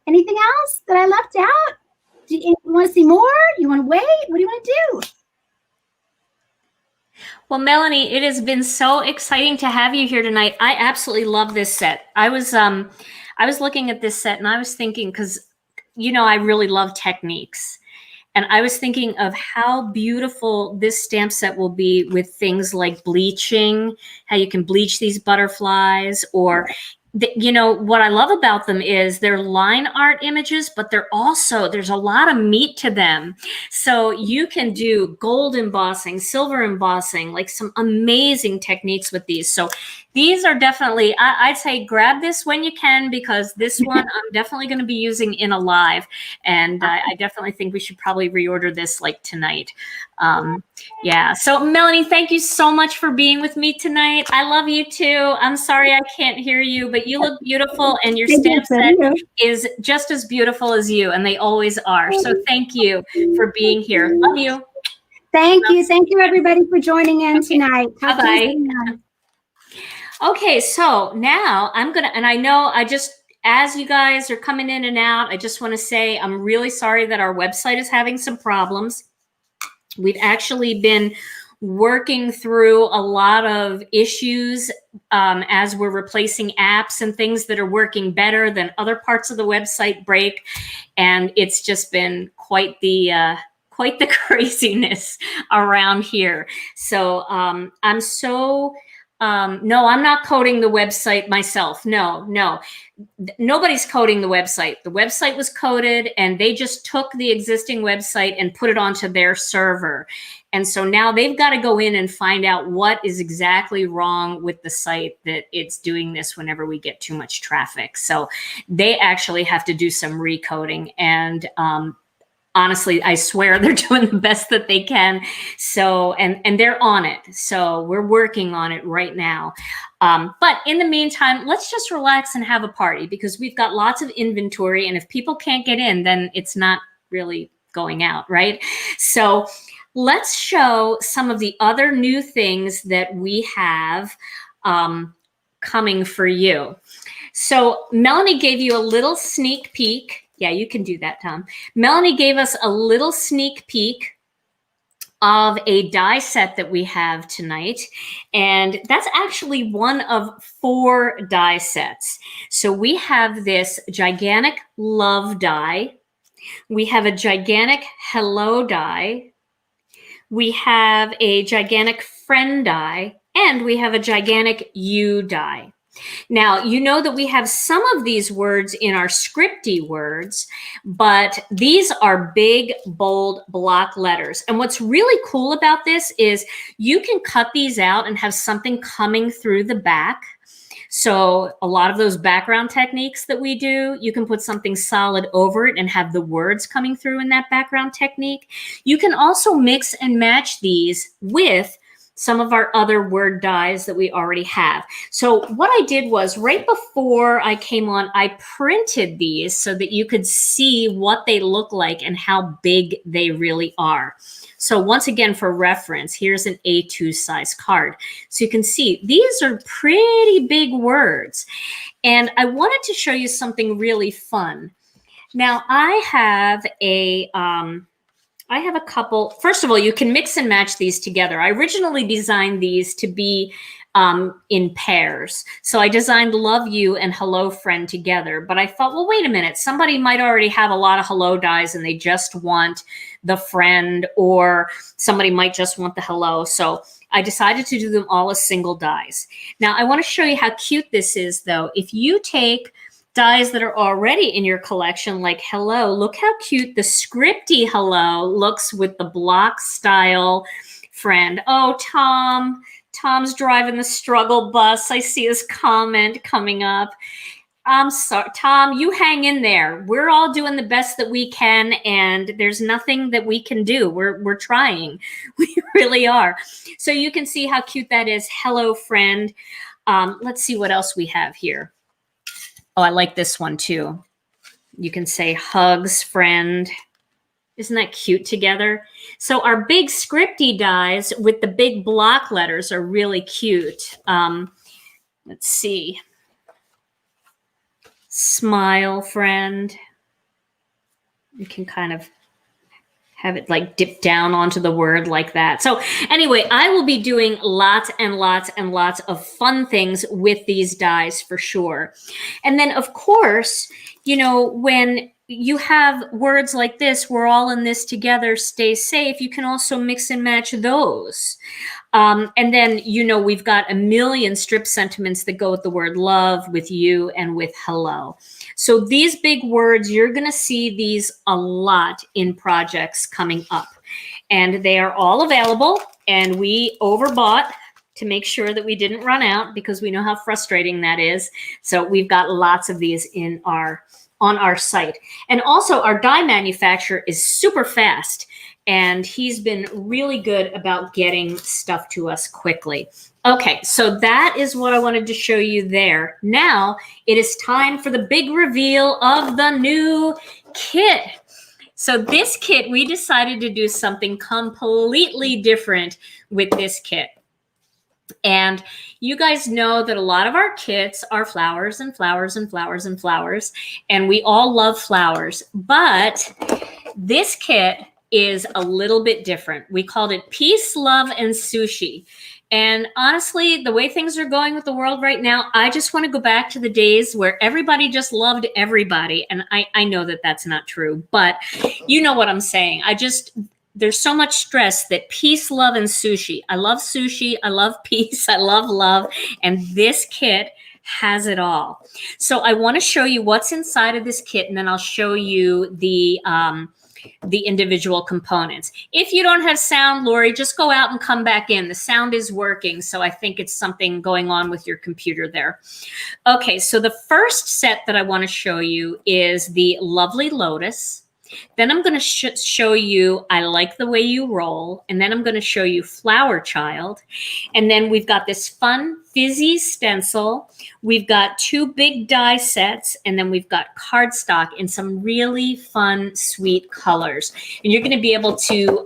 Anything else that I left out? Do you want to see more? You want to wait? What do you want to do? Well, Melanie, it has been so exciting to have you here tonight. I absolutely love this set. I was looking at this set and I was thinking, because I really love techniques. And I was thinking of how beautiful this stamp set will be with things like bleaching, how you can bleach these butterflies, or what I love about them is they're line art images, but there's a lot of meat to them. So you can do gold embossing, silver embossing, like some amazing techniques with these. So these are definitely, I'd say grab this when you can, because this one I'm definitely going to be using in a live. And I definitely think we should probably reorder this like tonight. Yeah. So Melanie, thank you so much for being with me tonight. I love you too. I'm sorry I can't hear you, but you look beautiful, and your stamp set is just as beautiful as you, and they always are. So thank you for being here. Love you. Thank you. Thank you everybody for joining in tonight. Bye-bye. Okay, so now and I know as you guys are coming in and out, I just want to say I'm really sorry that our website is having some problems. We've actually been working through a lot of issues as we're replacing apps and things that are working better than other parts of the website break. And it's just been quite the craziness around here. So no, I'm not coding the website myself. No. Nobody's coding the website. The website was coded, and they just took the existing website and put it onto their server. And so now they've got to go in and find out what is exactly wrong with the site that it's doing this whenever we get too much traffic. So they actually have to do some recoding. And honestly, I swear they're doing the best that they can. So, and they're on it. So we're working on it right now. But in the meantime, let's just relax and have a party, because we've got lots of inventory. And if people can't get in, then it's not really going out, right? So let's show some of the other new things that we have coming for you. So Melanie gave you a little sneak peek. Yeah, you can do that, Tom. Melanie gave us a little sneak peek of a die set that we have tonight. And that's actually one of 4 die sets. So we have this gigantic love die. We have a gigantic hello die. We have a gigantic friend die. And we have a gigantic you die. Now, you know that we have some of these words in our scripty words, but these are big, bold block letters. And what's really cool about this is you can cut these out and have something coming through the back. So a lot of those background techniques that we do, you can put something solid over it and have the words coming through in that background technique. You can also mix and match these with some of our other word dies that we already have. So what I did was right before I came on, I printed these so that you could see what they look like and how big they really are. So once again, for reference, here's an A2 size card. So you can see these are pretty big words. And I wanted to show you something really fun. Now I have a couple. First of all, you can mix and match these together. I originally designed these to be in pairs. So I designed love you and hello friend together. But I thought, well, wait a minute. Somebody might already have a lot of hello dies and they just want the friend, or somebody might just want the hello. So I decided to do them all as single dies. Now I want to show you how cute this is, though. If you take dies that are already in your collection, like hello, look how cute the scripty hello looks with the block style friend. Oh, Tom's driving the struggle bus. I see his comment coming up. I'm sorry, Tom, you hang in there. We're all doing the best that we can, and there's nothing that we can do. We're trying. We really are. So you can see how cute that is. Hello, friend. Let's see what else we have here. Oh, I like this one too. You can say hugs, friend. Isn't that cute together? So our big scripty dies with the big block letters are really cute. Let's see. Smile, friend. You can kind of have it like dip down onto the word like that. So anyway, I will be doing lots and lots and lots of fun things with these dies for sure. And then of course, you know, when you have words like this, we're all in this together, stay safe, you can also mix and match those. And then, you know, we've got a million strip sentiments that go with the word love, with you, and with hello. So these big words, you're going to see these a lot in projects coming up. And they are all available. And we overbought to make sure that we didn't run out, because we know how frustrating that is. So we've got lots of these in on our site. And also our die manufacturer is super fast. And he's been really good about getting stuff to us quickly. Okay, so that is what I wanted to show you there. Now it is time for the big reveal of the new kit. So this kit, we decided to do something completely different with this kit. And you guys know that a lot of our kits are flowers and flowers and flowers and flowers. And we all love flowers. But this kit is a little bit different. We called it Peace, Love, and Sushi. And honestly, the way things are going with the world right now, I just want to go back to the days where everybody just loved everybody. And I know that that's not true, but you know what I'm saying. There's so much stress that peace, love, and sushi. I love sushi. I love peace. I love love. And this kit has it all. So I want to show you what's inside of this kit, and then I'll show you the individual components. If you don't have sound, Lori, just go out and come back in. The sound is working, so I think it's something going on with your computer there. Okay, so the first set that I want to show you is the Lovely Lotus. Then I'm going to show you I Like the Way You Roll. And then I'm going to show you Flower Child. And then we've got this fun fizzy stencil. We've got 2 big die sets. And then we've got cardstock in some really fun, sweet colors. And you're going to be able to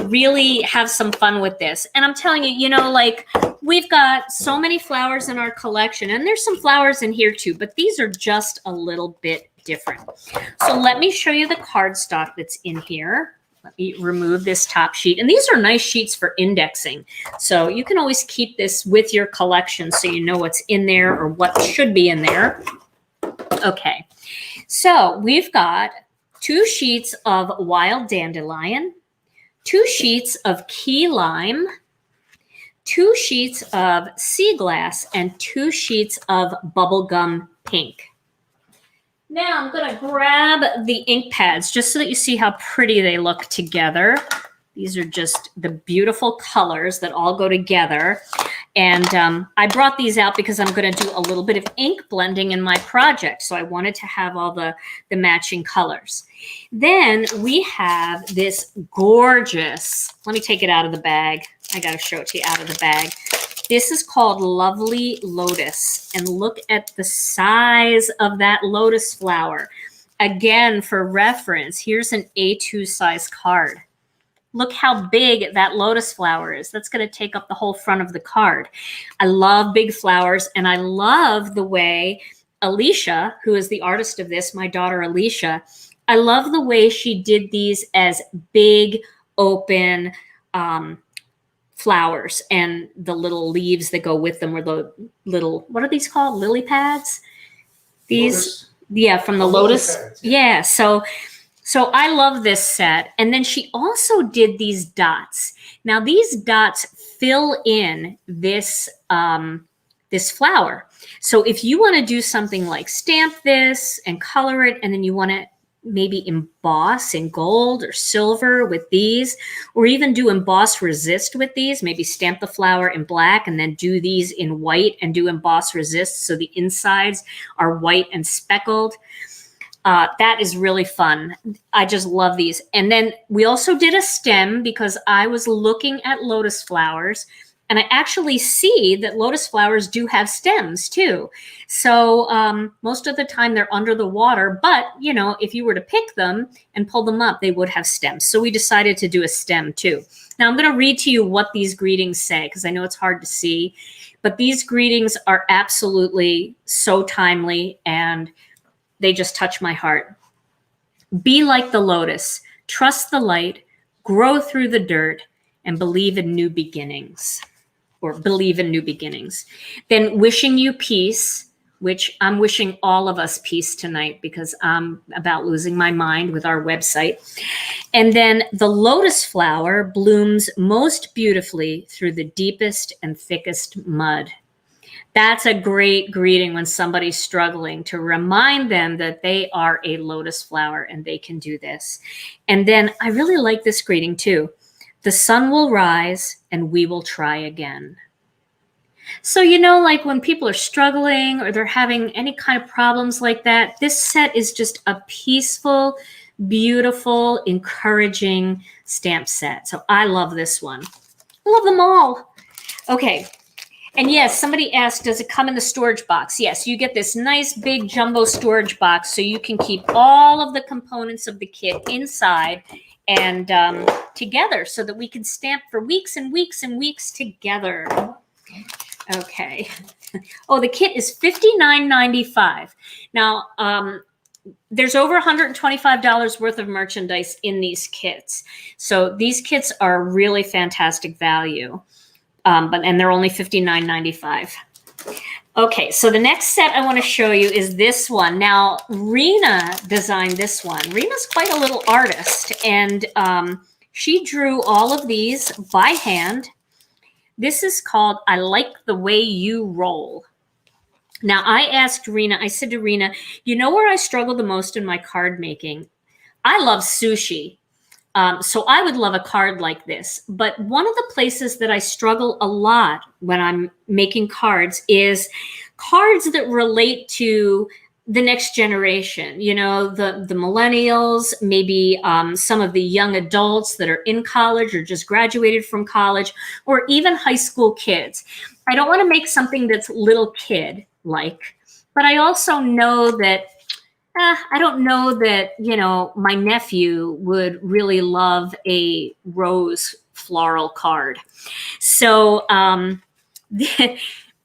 really have some fun with this. And I'm telling you, you know, like we've got so many flowers in our collection, and there's some flowers in here too, but these are just a little bit different. So let me show you the cardstock that's in here. Let me remove this top sheet. And these are nice sheets for indexing. So you can always keep this with your collection so you know what's in there or what should be in there. Okay, so we've got 2 sheets of Wild Dandelion, 2 sheets of Key Lime, 2 sheets of Sea Glass, and 2 sheets of Bubblegum Pink. Now I'm going to grab the ink pads just so that you see how pretty they look together. These are just the beautiful colors that all go together. And I brought these out because I'm going to do a little bit of ink blending in my project. So I wanted to have all the matching colors. Then we have this gorgeous, let me take it out of the bag. I got to show it to you out of the bag. This is called Lovely Lotus. And look at the size of that lotus flower. Again, for reference, here's an A2 size card. Look how big that lotus flower is. That's going to take up the whole front of the card. I love big flowers, and I love the way Alicia, who is the artist of this, my daughter Alicia, I love the way she did these as big, open flowers, and the little leaves that go with them were the little, what are these called? Lily pads? These, lotus. Yeah, from the lotus. Pads, yeah. So I love this set. And then she also did these dots. Now these dots fill in this, this flower. So if you want to do something like stamp this and color it, and then you want to maybe emboss in gold or silver with these, or even do emboss resist with these, maybe stamp the flower in black and then do these in white and do emboss resist so the insides are white and speckled. That is really fun. I just love these. And then we also did a stem because I was looking at lotus flowers, and I actually see that lotus flowers do have stems too. So most of the time they're under the water, but you know, if you were to pick them and pull them up, they would have stems. So we decided to do a stem too. Now I'm going to read to you what these greetings say, because I know it's hard to see, but these greetings are absolutely so timely, and they just touch my heart. Be like the lotus, trust the light, grow through the dirt, and believe in new beginnings, or believe in new beginnings. Then wishing you peace, which I'm wishing all of us peace tonight because I'm about losing my mind with our website. And then the lotus flower blooms most beautifully through the deepest and thickest mud. That's a great greeting when somebody's struggling, to remind them that they are a lotus flower and they can do this. And then I really like this greeting too. The sun will rise and we will try again. So, you know, like when people are struggling or they're having any kind of problems like that, this set is just a peaceful, beautiful, encouraging stamp set. So I love this one. I love them all. Okay. And yes, somebody asked, does it come in the storage box? Yes, you get this nice big jumbo storage box so you can keep all of the components of the kit inside and together so that we can stamp for weeks and weeks and weeks together. Okay. Oh, the kit is $59.95. Now, there's over $125 worth of merchandise in these kits. So these kits are really fantastic value. And they're only $59.95. Okay, so the next set I want to show you is this one. Now, Rena designed this one. Rena's quite a little artist, and she drew all of these by hand. This is called I Like the Way You Roll. Now, I asked Rena, I said to Rena, you know where I struggle the most in my card making? I love sushi. So I would love a card like this. But one of the places that I struggle a lot when I'm making cards is cards that relate to the next generation, you know, the millennials, maybe some of the young adults that are in college or just graduated from college, or even high school kids. I don't want to make something that's little kid like, but I also know that I don't know that, you know, my nephew would really love a rose floral card. So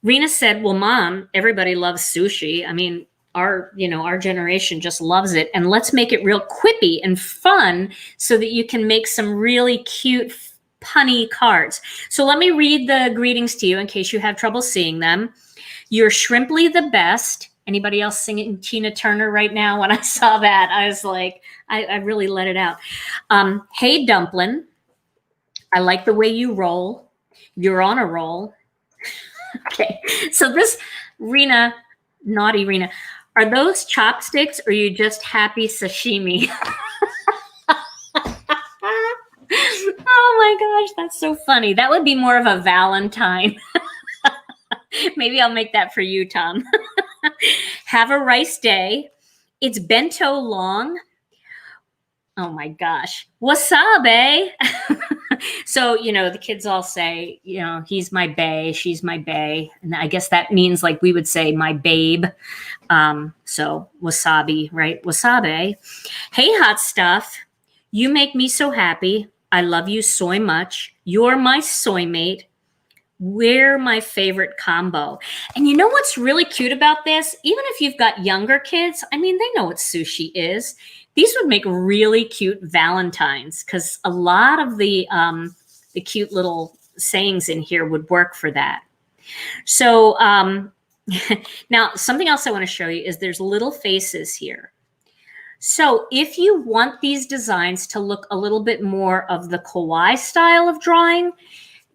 Rena said, well, Mom, everybody loves sushi. I mean, our generation just loves it. And let's make it real quippy and fun so that you can make some really cute, punny cards. So let me read the greetings to you in case you have trouble seeing them. You're shrimply the best. Anybody else singing Tina Turner right now? When I saw that, I was like, I really let it out. Hey, Dumplin'. I like the way you roll. You're on a roll. Okay. So this, Rena, naughty Rena, are those chopsticks or are you just happy sashimi? Oh my gosh, that's so funny. That would be more of a Valentine. Maybe I'll make that for you, Tom. Have a rice day. It's bento long. Oh my gosh. Wasabi. So, you know, the kids all say, you know, he's my bae, she's my bae. And I guess that means like we would say my babe. So wasabi, right? Wasabi. Hey, hot stuff. You make me so happy. I love you so much. You're my soy mate. We're my favorite combo. And you know what's really cute about this? Even if you've got younger kids, I mean, they know what sushi is. These would make really cute Valentines because a lot of the cute little sayings in here would work for that. So now something else I want to show you is there's little faces here. So if you want these designs to look a little bit more of the kawaii style of drawing,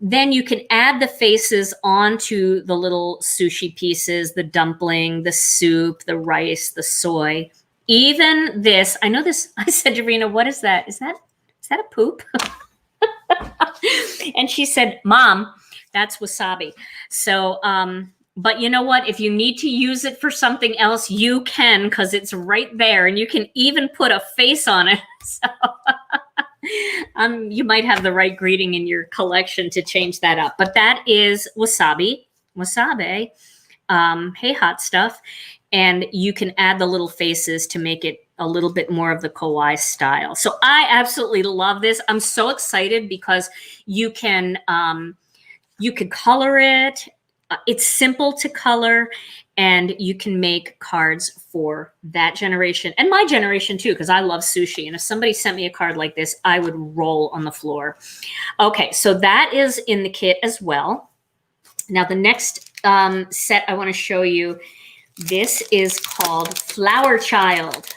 then you can add the faces onto the little sushi pieces, the dumpling, the soup, the rice, the soy. Even this, I know this, I said to Rena, what is that? Is that a poop? And she said, Mom, that's wasabi. So, but you know what? If you need to use it for something else, you can, because it's right there and you can even put a face on it. So you might have the right greeting in your collection to change that up. But that is wasabi. Wasabi. Hey, hot stuff. And you can add the little faces to make it a little bit more of the kawaii style. So I absolutely love this. I'm so excited because you can color it. It's simple to color, and you can make cards for that generation and my generation too, because I love sushi. And if somebody sent me a card like this, I would roll on the floor. Okay, so that is in the kit as well. Now the next set I want to show you, this is called Flower Child.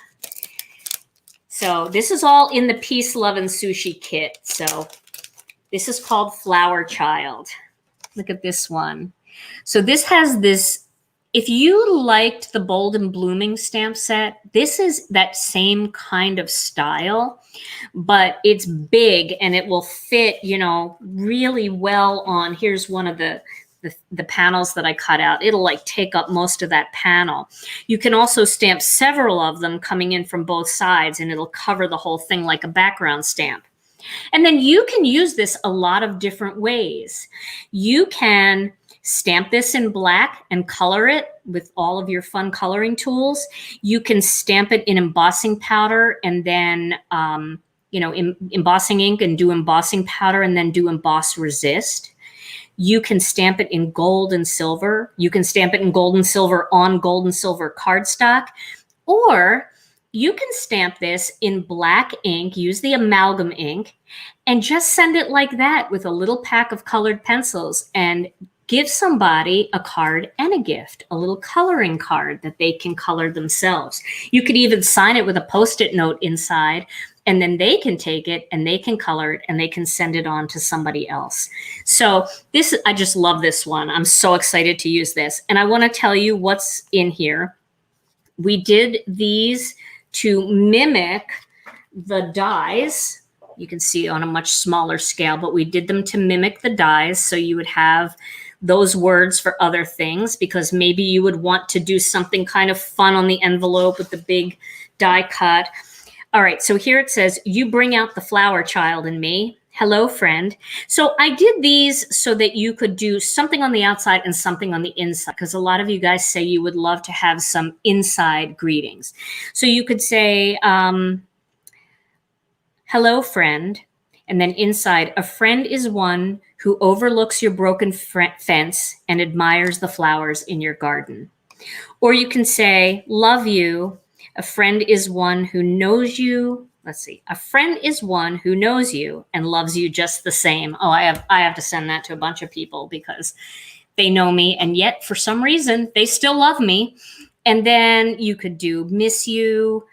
So this is all in the Peace, Love, and Sushi kit. So this is called Flower Child. Look at this one. So this has this, if you liked the Bold and Blooming stamp set, this is that same kind of style, but it's big and it will fit, you know, really well on, here's one of the panels that I cut out. It'll like take up most of that panel. You can also stamp several of them coming in from both sides and it'll cover the whole thing like a background stamp. And then you can use this a lot of different ways. You can stamp this in black and color it with all of your fun coloring tools. You can stamp it in embossing powder and then, you know, embossing ink and do embossing powder and then do emboss resist. You can stamp it in gold and silver. You can stamp it in gold and silver on gold and silver cardstock, or you can stamp this in black ink, use the amalgam ink, and just send it like that with a little pack of colored pencils and give somebody a card and a gift, a little coloring card that they can color themselves. You could even sign it with a Post-it note inside, and then they can take it and they can color it and they can send it on to somebody else. So this, I just love this one. I'm so excited to use this. And I want to tell you what's in here. We did these to mimic the dies. You can see on a much smaller scale, but we did them to mimic the dies. So you would have those words for other things, because maybe you would want to do something kind of fun on the envelope with the big die cut. All right, so here it says, you bring out the flower child in me. Hello, friend. So I did these so that you could do something on the outside and something on the inside, because a lot of you guys say you would love to have some inside greetings. So you could say, hello, friend. And then inside, a friend is one who overlooks your broken fence and admires the flowers in your garden. Or you can say, love you. A friend is one who knows you. Let's see. A friend is one who knows you and loves you just the same. Oh, I have to send that to a bunch of people because they know me, and yet for some reason they still love me. And then you could do miss you.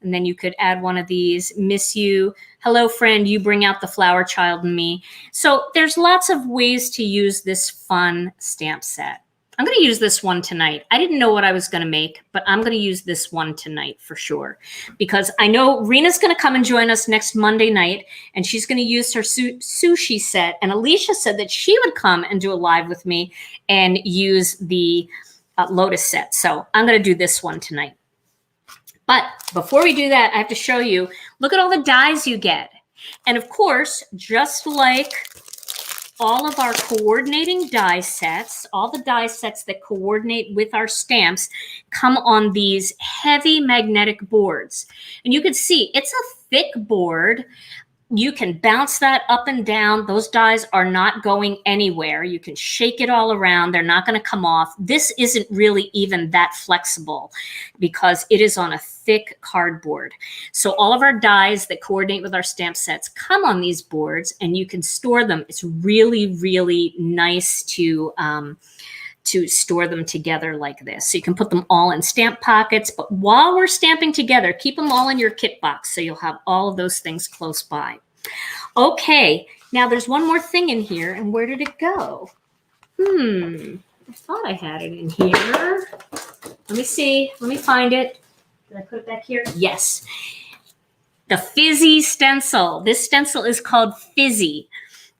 And then you could add one of these, miss you. Hello, friend, you bring out the flower child in me. So there's lots of ways to use this fun stamp set. I'm going to use this one tonight. I didn't know what I was going to make, but I'm going to use this one tonight for sure, because I know Rena's going to come and join us next Monday night, and she's going to use her sushi set. And Alicia said that she would come and do a live with me and use the Lotus set. So I'm going to do this one tonight. But before we do that, I have to show you, look at all the dies you get. And of course, just like all of our coordinating die sets, all the die sets that coordinate with our stamps come on these heavy magnetic boards. And you can see it's a thick board. You can bounce that up and down. Those dies are not going anywhere. You can shake it all around. They're not going to come off. This isn't really even that flexible because it is on a thick cardboard. So all of our dies that coordinate with our stamp sets come on these boards, and you can store them. It's really, really nice to store them together like this. So you can put them all in stamp pockets, but while we're stamping together, keep them all in your kit box so you'll have all of those things close by. Okay, now there's one more thing in here, and where did it go? I thought I had it in here. Let me see, let me find it. Did I put it back here? Yes. The Fizzy stencil. This stencil is called Fizzy.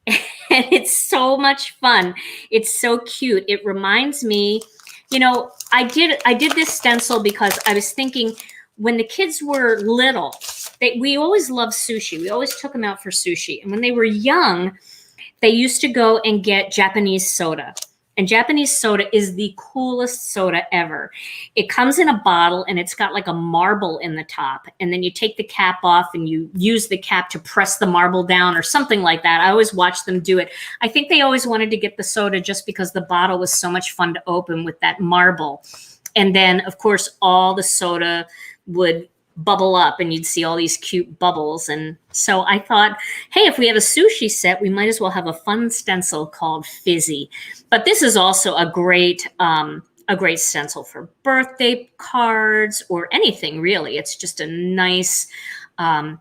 And it's so much fun. It's so cute. It reminds me, you know, I did this stencil because I was thinking when the kids were little, we always loved sushi. We always took them out for sushi. And when they were young, they used to go and get Japanese soda. And Japanese soda is the coolest soda ever. It comes in a bottle and it's got like a marble in the top. And then you take the cap off and you use the cap to press the marble down or something like that. I always watched them do it. I think they always wanted to get the soda just because the bottle was so much fun to open with that marble. And then, of course, all the soda would bubble up and you'd see all these cute bubbles. And so I thought, hey, if we have a sushi set, we might as well have a fun stencil called Fizzy. But this is also a great stencil for birthday cards or anything really. It's just a nice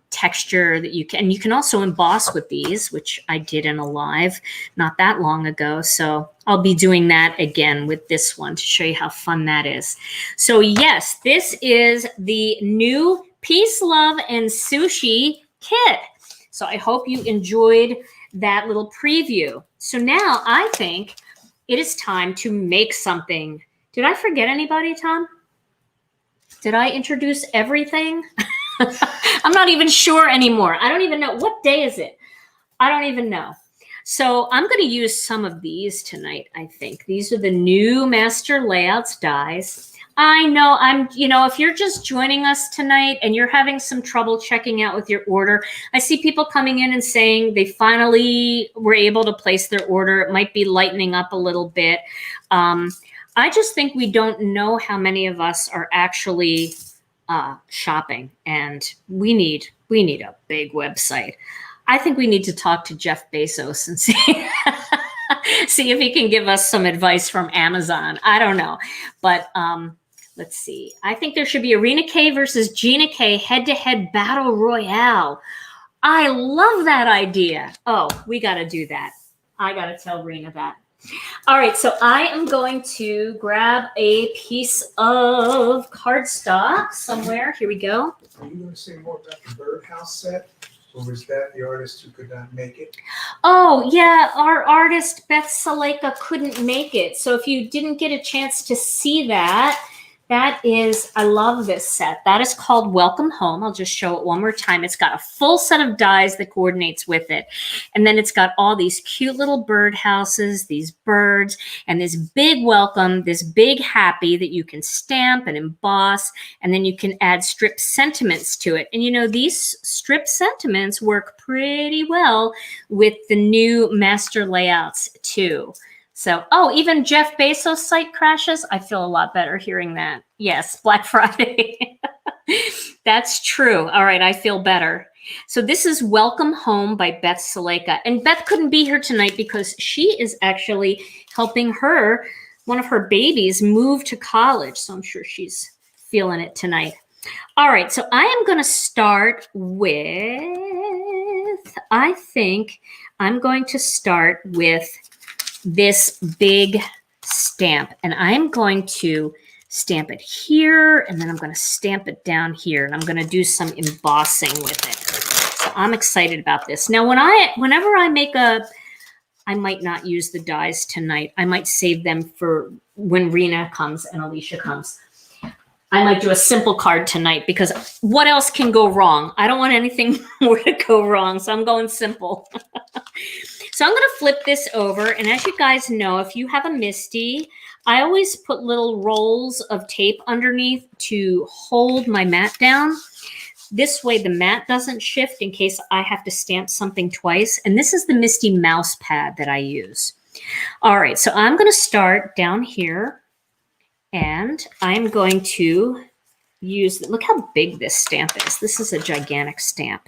texture that you can also emboss with these, which I did in a live not that long ago. So I'll be doing that again with this one to show you how fun that is. So yes, this is the new Peace, Love, and Sushi kit. So I hope you enjoyed that little preview. So now I think it is time to make something. Did I forget anybody, Tom? Did I introduce everything? I'm not even sure anymore. I don't even know. What day is it? I don't even know. So I'm going to use some of these tonight, I think. These are the new Master Layouts dies. I know if you're just joining us tonight and you're having some trouble checking out with your order, I see people coming in and saying they finally were able to place their order. It might be lightening up a little bit. I just think we don't know how many of us are actually shopping, and we need a big website. I think we need to talk to Jeff Bezos and see if he can give us some advice from Amazon. I don't know, but let's see. I think there should be Arena K versus Gina K head-to-head battle royale. I love that idea. Oh, we got to do that. I got to tell Rena that. All right, so I am going to grab a piece of cardstock somewhere. Here we go. Are you going to say more about the birdhouse set? Or was that the artist who could not make it? Oh, yeah, our artist Beth Saleka couldn't make it. So if you didn't get a chance to see that, that is, I love this set. That is called Welcome Home. I'll just show it one more time. It's got a full set of dies that coordinates with it. And then it's got all these cute little bird houses, these birds, and this big welcome, this big happy that you can stamp and emboss, and then you can add strip sentiments to it. And you know, these strip sentiments work pretty well with the new master layouts too. So, oh, even Jeff Bezos' site crashes. I feel a lot better hearing that. Yes, Black Friday. That's true. All right, I feel better. So this is Welcome Home by Beth Saleka. And Beth couldn't be here tonight because she is actually helping one of her babies move to college. So I'm sure she's feeling it tonight. All right, so I am going to start with, I think I'm going to start with this big stamp, and I'm going to stamp it here, and then I'm going to stamp it down here, and I'm going to do some embossing with it. So I'm excited about this. Now, whenever I make I might not use the dies tonight. I might save them for when Rena comes and Alicia comes. I might do a simple card tonight because what else can go wrong? I don't want anything more to go wrong, so I'm going simple. So I'm going to flip this over, and as you guys know, if you have a MISTI, I always put little rolls of tape underneath to hold my mat down. This way the mat doesn't shift in case I have to stamp something twice. And this is the MISTI mouse pad that I use. All right, so I'm going to start down here, and I'm going to use, look how big this stamp is. This is a gigantic stamp.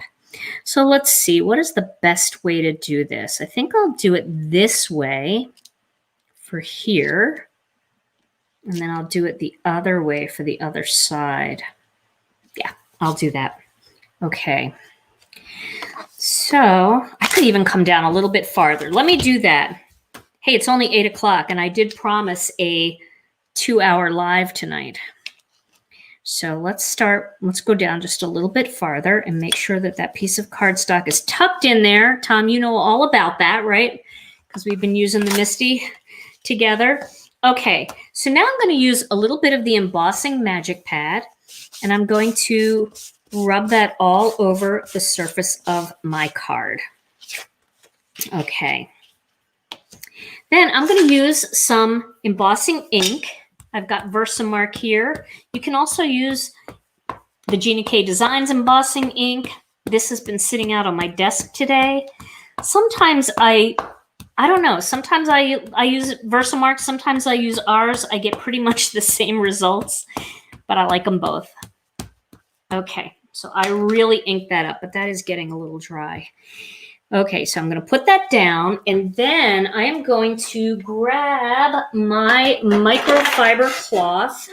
So let's see, what is the best way to do this? I think I'll do it this way for here, and then I'll do it the other way for the other side. Yeah, I'll do that. Okay. So I could even come down a little bit farther. Let me do that. Hey, it's only 8 o'clock, and I did promise a 2-hour live tonight. So let's go down just a little bit farther and make sure that that piece of cardstock is tucked in there. Tom, you know all about that, right? Because we've been using the MISTI together. Okay, so now I'm going to use a little bit of the embossing magic pad, and I'm going to rub that all over the surface of my card. Okay. Then I'm going to use some embossing ink. I've got Versamark here. You can also use the Gina K Designs embossing ink. This has been sitting out on my desk today. Sometimes I don't know. Sometimes I use Versamark. Sometimes I use ours. I get pretty much the same results, but I like them both. Okay, so I really inked that up, but that is getting a little dry. Okay, so I'm going to put that down, and then I am going to grab my microfiber cloth,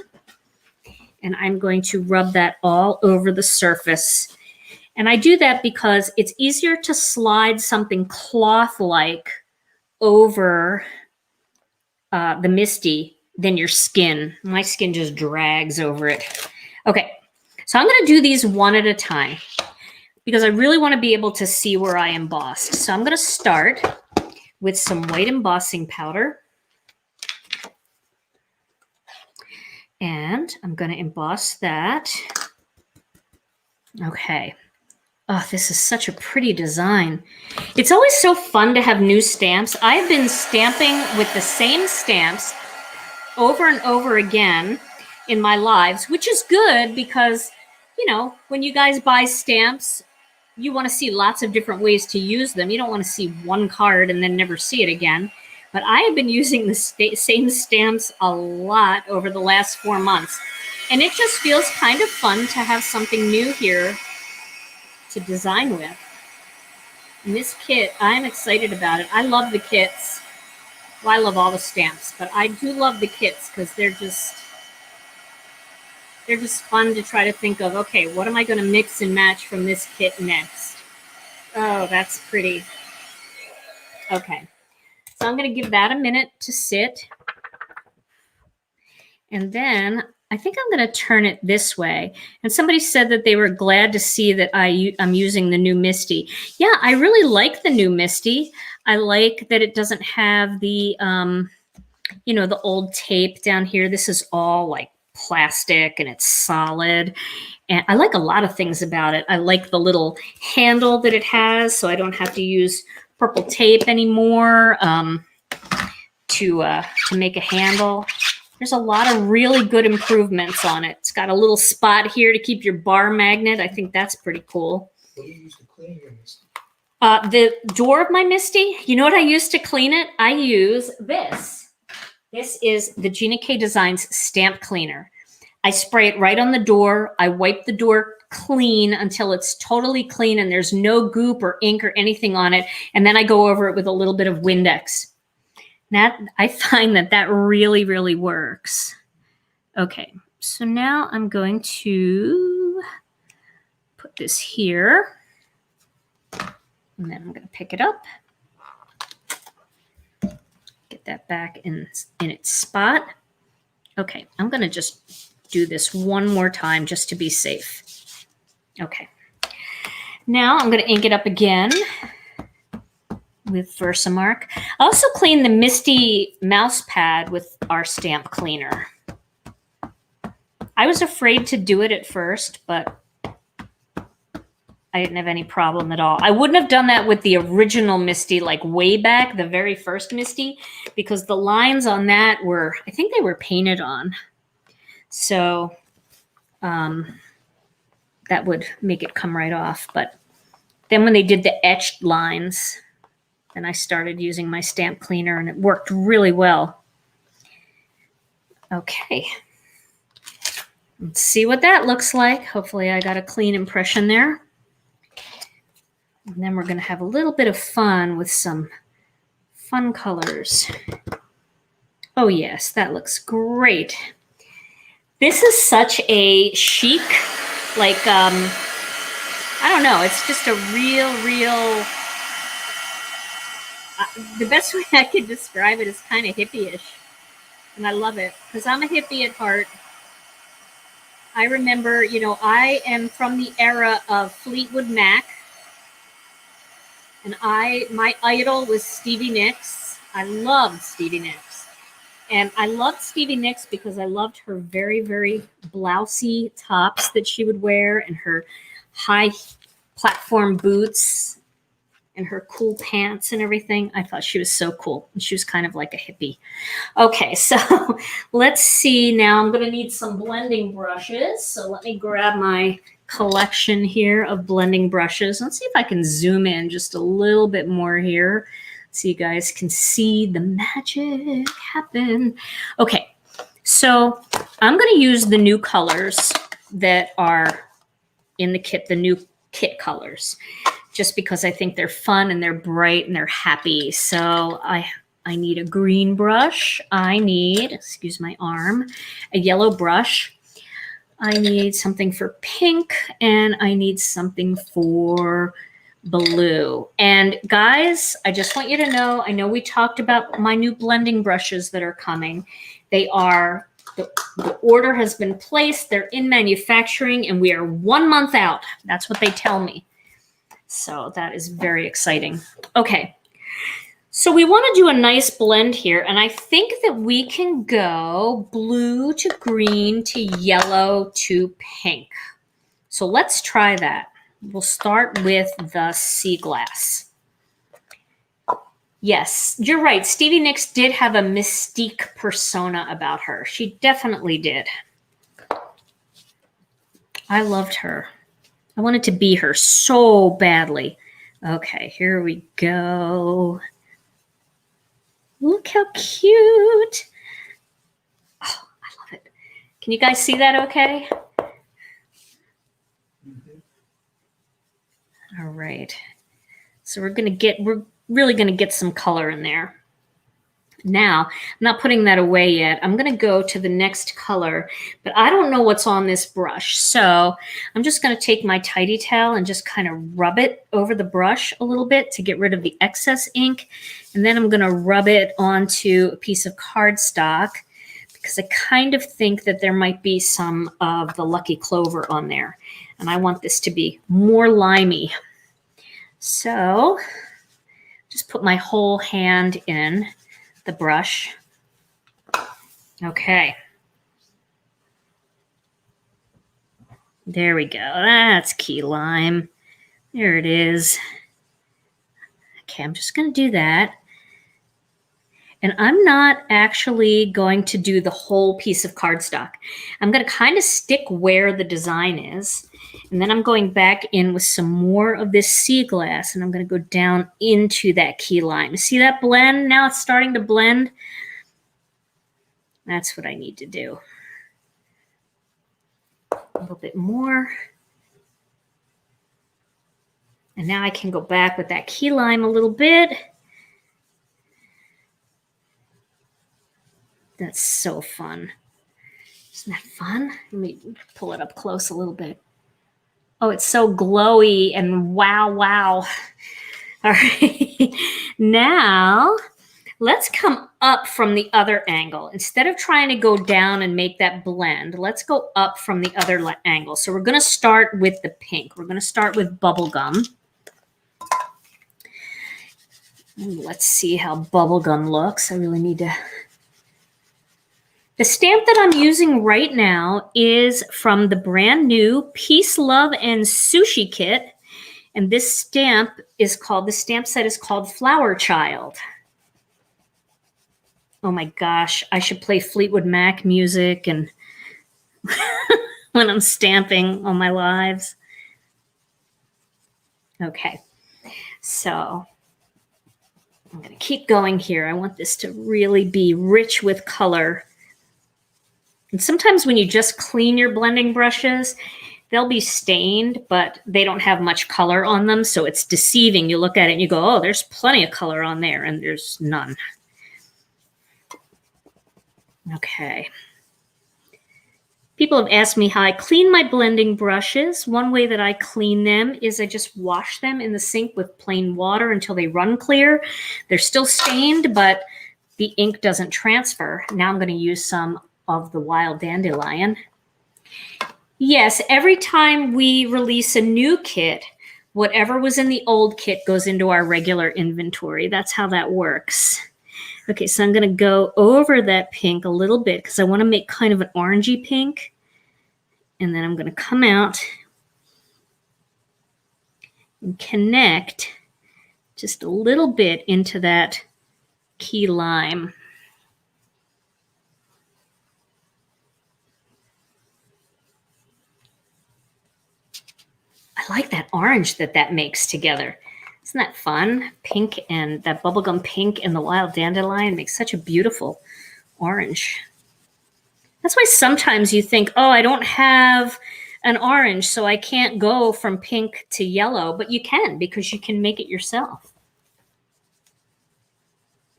and I'm going to rub that all over the surface. And I do that because it's easier to slide something cloth-like over the MISTI than your skin. My skin just drags over it. Okay, so I'm going to do these one at a time, because I really want to be able to see where I embossed. So I'm going to start with some white embossing powder. And I'm going to emboss that. Okay. Oh, this is such a pretty design. It's always so fun to have new stamps. I've been stamping with the same stamps over and over again in my lives, which is good because, you know, when you guys buy stamps, you want to see lots of different ways to use them. You don't want to see one card and then never see it again. But I have been using the same stamps a lot over the last 4 months. And it just feels kind of fun to have something new here to design with. And this kit, I'm excited about it. I love the kits. Well, I love all the stamps, but I do love the kits because they're just fun to try to think of, okay, what am I going to mix and match from this kit next? Oh, that's pretty. Okay. So I'm going to give that a minute to sit. And then I think I'm going to turn it this way. And somebody said that they were glad to see that I'm using the new Misty. Yeah, I really like the new Misty. I like that it doesn't have the, you know, the old tape down here. This is all like plastic and it's solid. And I like a lot of things about it. I like the little handle that it has, so I don't have to use purple tape anymore to make a handle. There's a lot of really good improvements on it. It's got a little spot here to keep your bar magnet. I think that's pretty cool. What do you use to clean your Misty? The door of my Misty, you know what I use to clean it? I use this. This is the Gina K Designs stamp cleaner. I spray it right on the door. I wipe the door clean until it's totally clean and there's no goop or ink or anything on it. And then I go over it with a little bit of Windex. That I find that really, really works. Okay, so now I'm going to put this here. And then I'm going to pick it up. Get that back in its spot. Okay, I'm going to just do this one more time just to be safe. Okay. Now I'm going to ink it up again with Versamark. I also clean the Misty mouse pad with our stamp cleaner. I was afraid to do it at first, but I didn't have any problem at all. I wouldn't have done that with the original Misty, like way back, the very first Misty, because the lines on that were, I think they were painted on. So that would make it come right off. But then when they did the etched lines, then I started using my stamp cleaner and it worked really well. Okay. Let's see what that looks like. Hopefully I got a clean impression there. And then we're going to have a little bit of fun with some fun colors. Oh yes, that looks great. This is such a chic, like, I don't know, it's just a real, the best way I could describe it is kind of hippie-ish. And I love it because I'm a hippie at heart. I remember, you know, I am from the era of Fleetwood Mac. And my idol was Stevie Nicks. I loved Stevie Nicks. And I loved Stevie Nicks because I loved her very, very blousy tops that she would wear and her high platform boots and her cool pants and everything. I thought she was so cool. And she was kind of like a hippie. Okay, so let's see. Now I'm going to need some blending brushes. So let me grab my collection here of blending brushes. Let's see if I can zoom in just a little bit more here so you guys can see the magic happen. Okay, so I'm going to use the new colors that are in the kit, the new kit colors, just because I think they're fun and they're bright and they're happy. So I need a green brush. I need, excuse my arm, a yellow brush. I need something for pink and I need something for blue. And guys, I just want you to know, I know we talked about my new blending brushes that are coming. They are, the order has been placed, they're in manufacturing, and we are 1 month out. That's what they tell me. So that is very exciting. Okay. So we want to do a nice blend here, and I think that we can go blue to green to yellow to pink. So let's try that. We'll start with the sea glass. Yes, you're right. Stevie Nicks did have a mystique persona about her. She definitely did. I loved her. I wanted to be her so badly. Okay, here we go. Look how cute. Oh, I love it. Can you guys see that okay? All right. So we're really going to get some color in there. Now, I'm not putting that away yet. I'm going to go to the next color, but I don't know what's on this brush. So I'm just going to take my tidy towel and just kind of rub it over the brush a little bit to get rid of the excess ink. And then I'm going to rub it onto a piece of cardstock because I kind of think that there might be some of the lucky clover on there. And I want this to be more limey. So just put my whole hand in the brush. Okay. There we go. That's key lime. There it is. Okay, I'm just going to do that. And I'm not actually going to do the whole piece of cardstock. I'm going to kind of stick where the design is. And then I'm going back in with some more of this sea glass. And I'm going to go down into that key lime. See that blend? Now it's starting to blend. That's what I need to do. A little bit more. And now I can go back with that key lime a little bit. That's so fun. Isn't that fun? Let me pull it up close a little bit. Oh, it's so glowy and wow, wow. All right. Now, let's come up from the other angle. Instead of trying to go down and make that blend, let's go up from the other angle. So we're going to start with the pink. We're going to start with bubblegum. Let's see how bubblegum looks. I really need to... The stamp that I'm using right now is from the brand new Peace, Love, and Sushi kit. And this stamp is called, the stamp set is called Flower Child. Oh my gosh, I should play Fleetwood Mac music and when I'm stamping on my lives. Okay, so I'm going to keep going here. I want this to really be rich with color. And sometimes when you just clean your blending brushes, they'll be stained, but they don't have much color on them. So it's deceiving. You look at it and you go, oh, there's plenty of color on there, and there's none. Okay. People have asked me how I clean my blending brushes. One way that I clean them is I just wash them in the sink with plain water until they run clear. They're still stained, but the ink doesn't transfer. Now I'm going to use some of the wild dandelion. Yes, every time we release a new kit, whatever was in the old kit goes into our regular inventory. That's how that works. Okay, so I'm going to go over that pink a little bit because I want to make kind of an orangey pink. And then I'm going to come out and connect just a little bit into that key lime. I like that orange that makes together. Isn't that fun? Pink and that bubblegum pink and the wild dandelion makes such a beautiful orange. That's why sometimes you think, oh, I don't have an orange, so I can't go from pink to yellow, but you can because you can make it yourself.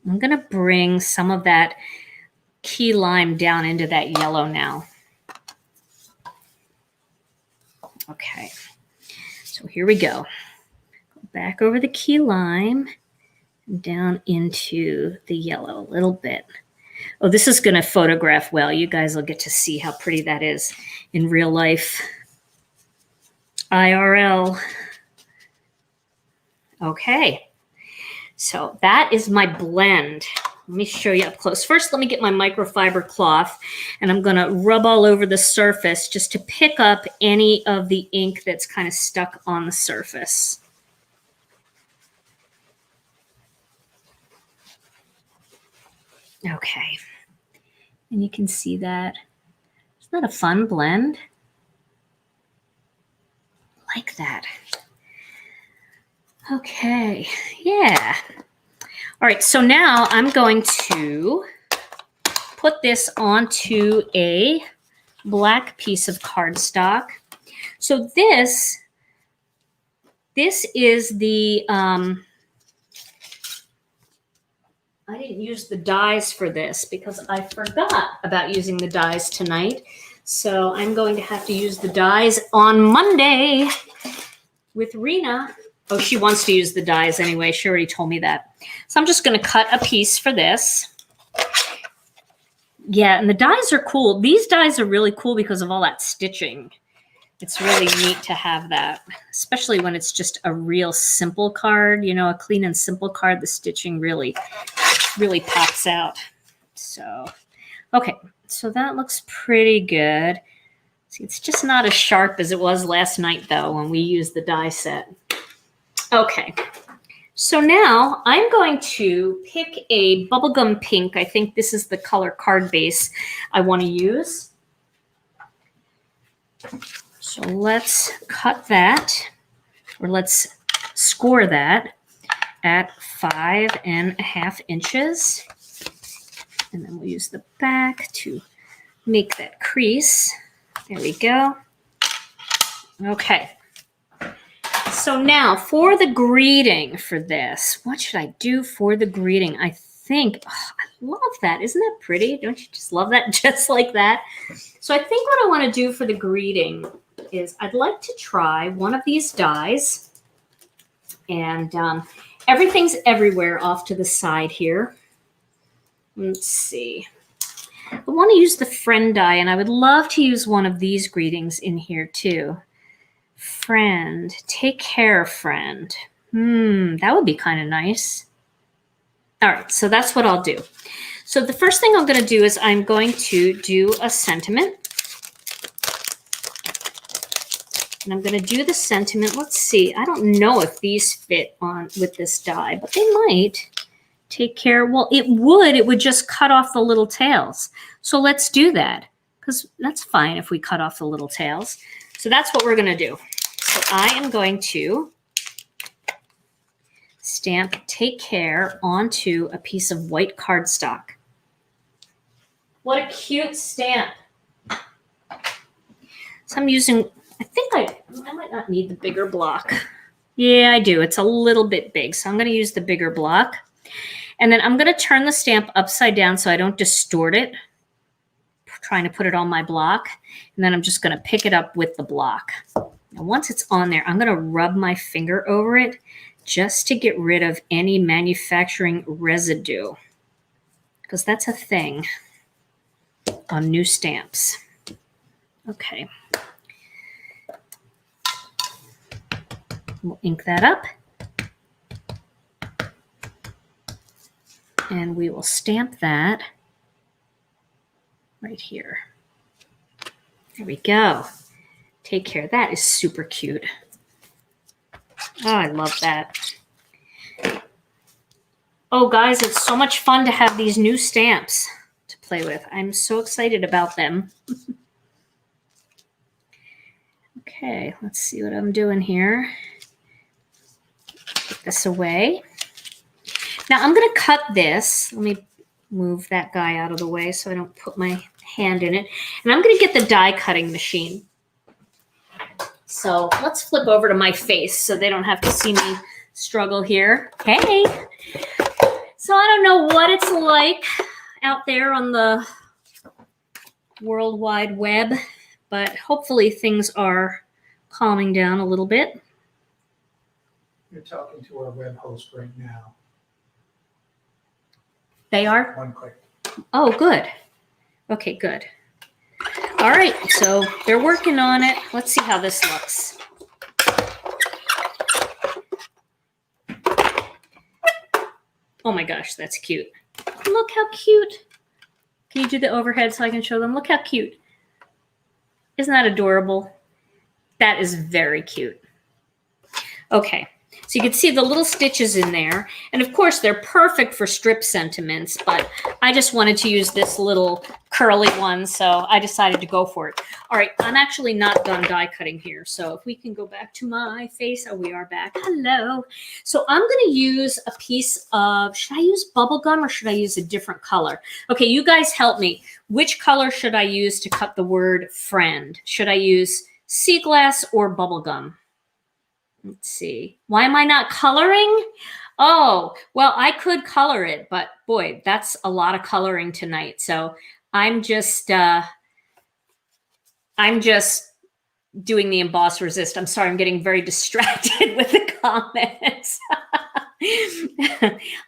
I'm going to bring some of that key lime down into that yellow now. Okay. So here we go. Go back over the key lime and down into the yellow a little bit. Oh, this is going to photograph well. You guys will get to see how pretty that is in real life. IRL. Okay. So that is my blend. Let me show you up close. First, let me get my microfiber cloth, and I'm going to rub all over the surface just to pick up any of the ink that's kind of stuck on the surface. Okay. And you can see that. Isn't that a fun blend? I like that. Okay. Yeah. All right, so now I'm going to put this onto a black piece of cardstock. So this is the, I didn't use the dies for this because I forgot about using the dies tonight. So I'm going to have to use the dies on Monday with Rena. Oh, she wants to use the dies anyway. She already told me that. So I'm just going to cut a piece for this. Yeah, and the dies are cool. These dies are really cool because of all that stitching. It's really neat to have that, especially when it's just a real simple card, you know, a clean and simple card. The stitching really pops out. So, okay, so that looks pretty good. See, it's just not as sharp as it was last night, though, when we used the die set. Okay, so now I'm going to pick a bubblegum pink. I think this is the color card base I want to use. So let's cut that, or let's score that at 5.5 inches. And then we'll use the back to make that crease. There we go. Okay. So now for the greeting for this, what should I do for the greeting? I think, I love that. Isn't that pretty? Don't you just love that just like that? So I think what I want to do for the greeting is I'd like to try one of these dies. And everything's everywhere off to the side here. Let's see. I want to use the friend die, and I would love to use one of these greetings in here too. Friend, take care, friend. That would be kind of nice. All right, so that's what I'll do. So the first thing I'm going to do is I'm going to do a sentiment. And I'm going to do the sentiment. Let's see. I don't know if these fit on with this die, but they might. Take care. Well, it would just cut off the little tails. So let's do that, because that's fine if we cut off the little tails. So that's what we're going to do. So I am going to stamp take care onto a piece of white cardstock. What a cute stamp. So I'm using, I think I might not need the bigger block. Yeah, I do. It's a little bit big. So I'm going to use the bigger block. And then I'm going to turn the stamp upside down so I don't distort it, trying to put it on my block. And then I'm just going to pick it up with the block. Now, once it's on there, I'm going to rub my finger over it just to get rid of any manufacturing residue, because that's a thing on new stamps. Okay. We'll ink that up. And we will stamp that right here. There we go. Take care. That is super cute. Oh, I love that. Oh, guys, it's so much fun to have these new stamps to play with. I'm so excited about them. Okay, let's see what I'm doing here. Put this away. Now I'm going to cut this. Let me move that guy out of the way so I don't put my hand in it. And I'm going to get the die cutting machine. So let's flip over to my face so they don't have to see me struggle here. Hey! So I don't know what it's like out there on the World Wide Web, but hopefully things are calming down a little bit. You're talking to our web host right now. They are? One click. Oh, good. Okay, good. All right, so they're working on it. Let's see how this looks. Oh my gosh, that's cute. Look how cute. Can you do the overhead so I can show them? Look how cute. Isn't that adorable? That is very cute. Okay. So you can see the little stitches in there. And of course, they're perfect for strip sentiments, but I just wanted to use this little curly one, so I decided to go for it. All right, I'm actually not done die cutting here. So if we can go back to my face. Oh, we are back. Hello. So I'm going to use a piece of, should I use bubble gum or should I use a different color? Okay, you guys help me. Which color should I use to cut the word friend? Should I use sea glass or bubble gum? Let's see. Why am I not coloring? Oh, well, I could color it, but boy, that's a lot of coloring tonight. So I'm just doing the emboss resist. I'm sorry, I'm getting very distracted with the comments.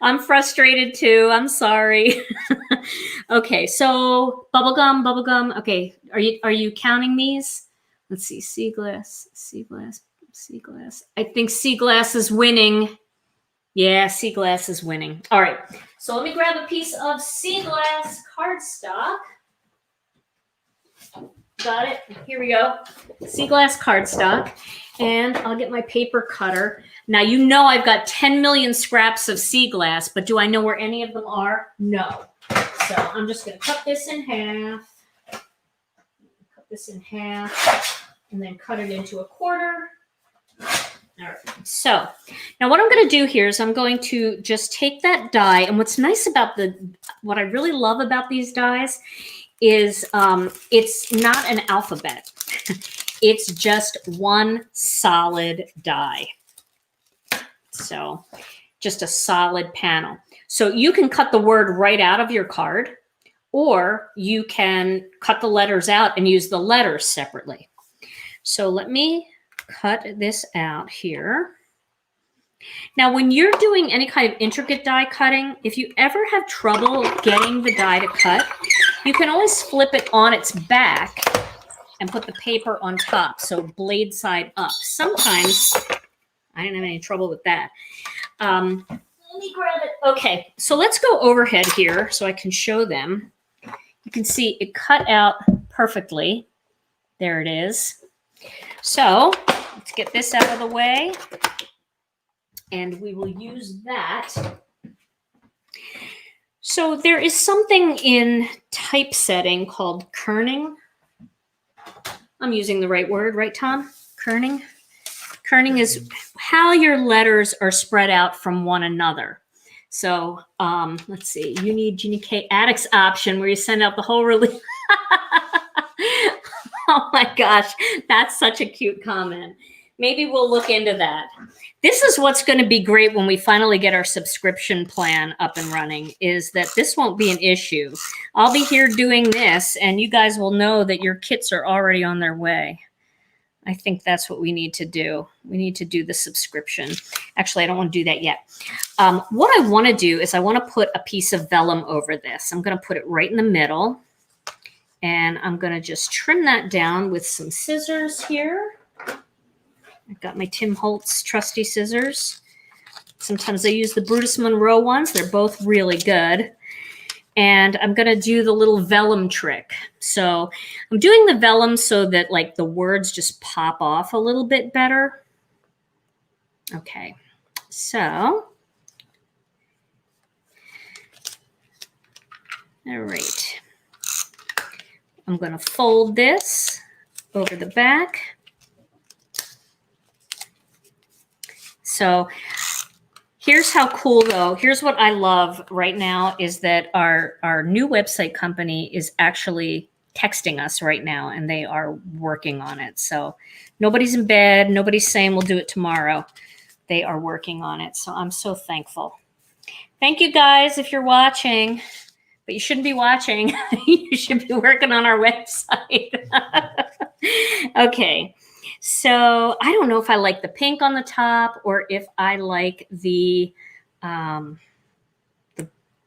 I'm frustrated too. I'm sorry. Okay, so bubblegum. Okay, are you counting these? Let's see. Sea glass. I think sea glass is winning. Yeah, sea glass is winning. All right. So let me grab a piece of sea glass cardstock. Got it. Here we go. Sea glass cardstock. And I'll get my paper cutter. Now, you know I've got 10 million scraps of sea glass, but do I know where any of them are? No. So I'm just going to cut this in half. And then cut it into a quarter. All right. So now what I'm going to do here is I'm going to just take that die. And what's nice about what I really love about these dies is it's not an alphabet. It's just one solid die. So just a solid panel. So you can cut the word right out of your card, or you can cut the letters out and use the letters separately. So let me cut this out here. Now, when you're doing any kind of intricate die cutting, if you ever have trouble getting the die to cut, you can always flip it on its back and put the paper on top, so blade side up. Sometimes, I didn't have any trouble with that. Let me grab it. Okay, so let's go overhead here so I can show them. You can see it cut out perfectly. There it is. So let's get this out of the way. And we will use that. So there is something in typesetting called kerning. I'm using the right word, right, Tom? Kerning? Kerning is how your letters are spread out from one another. So let's see. You need Gina K Addicts option where you send out the whole release. Oh my gosh, that's such a cute comment. Maybe we'll look into that. This is what's going to be great when we finally get our subscription plan up and running, is that this won't be an issue. I'll be here doing this, and you guys will know that your kits are already on their way. I think that's what we need to do. We need to do the subscription. Actually, I don't want to do that yet. What I want to do is I want to put a piece of vellum over this. I'm going to put it right in the middle, and I'm going to just trim that down with some scissors here. I've got my Tim Holtz trusty scissors. Sometimes I use the Brutus Monroe ones. They're both really good. And I'm going to do the little vellum trick. So I'm doing the vellum so that like the words just pop off a little bit better. Okay, so. All right. I'm going to fold this over the back. So here's how cool, though. Here's what I love right now is that our new website company is actually texting us right now, and they are working on it. So nobody's in bed. Nobody's saying we'll do it tomorrow. They are working on it. So I'm so thankful. Thank you, guys, if you're watching. But you shouldn't be watching. You should be working on our website. Okay. So I don't know if I like the pink on the top or if I like the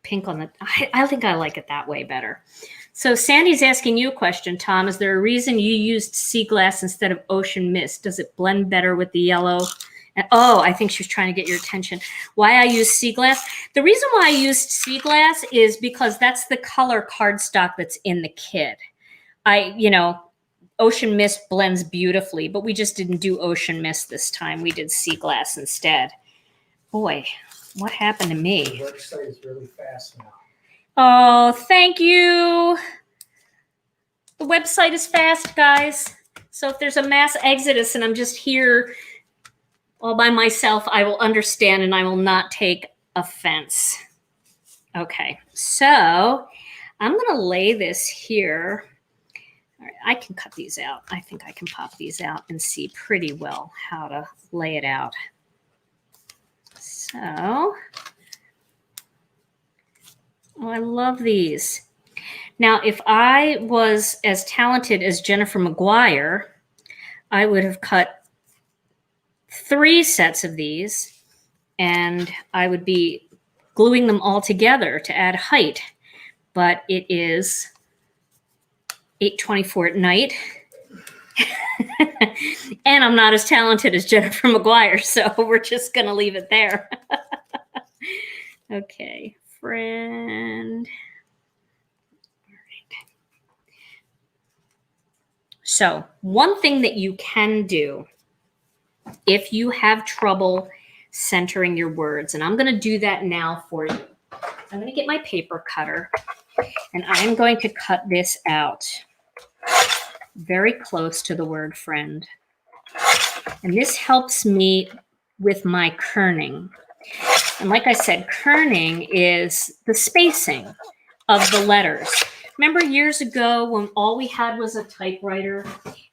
pink on the, I think I like it that way better. So Sandy's asking you a question, Tom. Is there a reason you used sea glass instead of ocean mist? Does it blend better with the yellow? And, oh, I think she was trying to get your attention. Why I use sea glass? The reason why I used sea glass is because that's the color cardstock that's in the kit. Ocean mist blends beautifully, but we just didn't do ocean mist this time. We did sea glass instead. Boy, what happened to me? The website is really fast now. Oh, thank you. The website is fast, guys. So if there's a mass exodus and I'm just here all by myself, I will understand and I will not take offense. Okay, so I'm going to lay this here. All right, I can cut these out. I think I can pop these out and see pretty well how to lay it out. So, oh, I love these. Now, if I was as talented as Jennifer McGuire, I would have cut 3 sets of these and I would be gluing them all together to add height. But it is 8:24 at night. And I'm not as talented as Jennifer McGuire, so we're just going to leave it there. Okay, friend. All right. So one thing that you can do if you have trouble centering your words, and I'm going to do that now for you. I'm going to get my paper cutter, and I'm going to cut this out very close to the word friend. And this helps me with my kerning. And like I said, kerning is the spacing of the letters. Remember years ago when all we had was a typewriter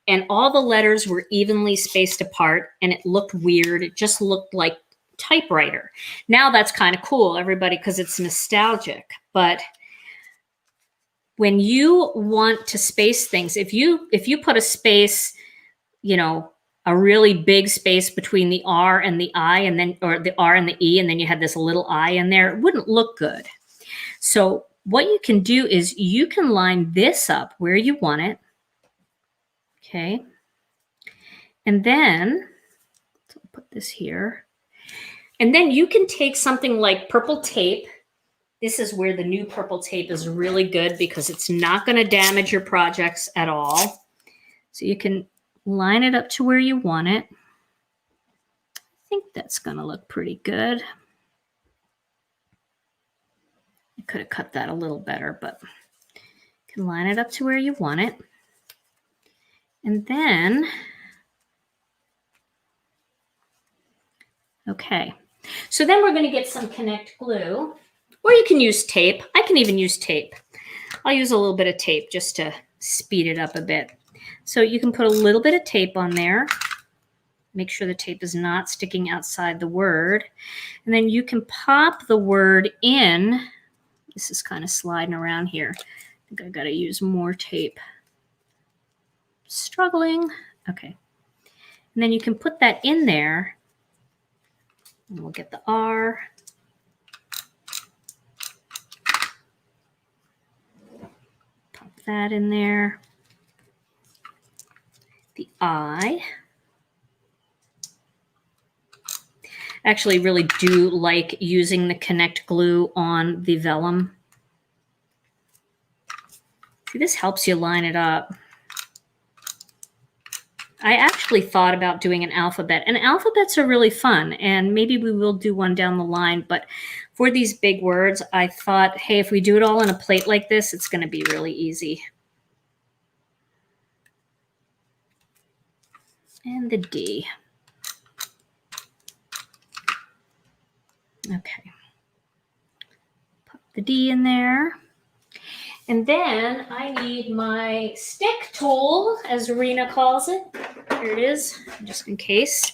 and all the letters were evenly spaced apart and it looked weird. It just looked like typewriter. Now that's kind of cool, everybody, because it's nostalgic. But when you want to space things, if you put a space, you know, a really big space between the R and the I, and then, or the R and the E, and then you had this little I in there, it wouldn't look good. So what you can do is you can line this up where you want it. Okay. And then, so I'll put this here. And then you can take something like purple tape. This is where the new purple tape is really good because it's not going to damage your projects at all. So you can line it up to where you want it. I think that's going to look pretty good. I could have cut that a little better, but you can line it up to where you want it. And then, okay. So then we're going to get some Connect glue, or you can use tape. I can even use tape. I'll use a little bit of tape just to speed it up a bit. So you can put a little bit of tape on there. Make sure the tape is not sticking outside the word. And then you can pop the word in. This is kind of sliding around here. I think I got to use more tape. Struggling. Okay. And then you can put that in there. And we'll get the R. Pop that in there. The I. Actually really do like using the Connect glue on the vellum. See, this helps you line it up. I actually thought about doing an alphabet, and alphabets are really fun, and maybe we will do one down the line, but for these big words, I thought, hey, if we do it all on a plate like this, it's going to be really easy. And the D. Okay. Pop the D in there. And then I need my stick tool, as Rena calls it. Here it is, just in case.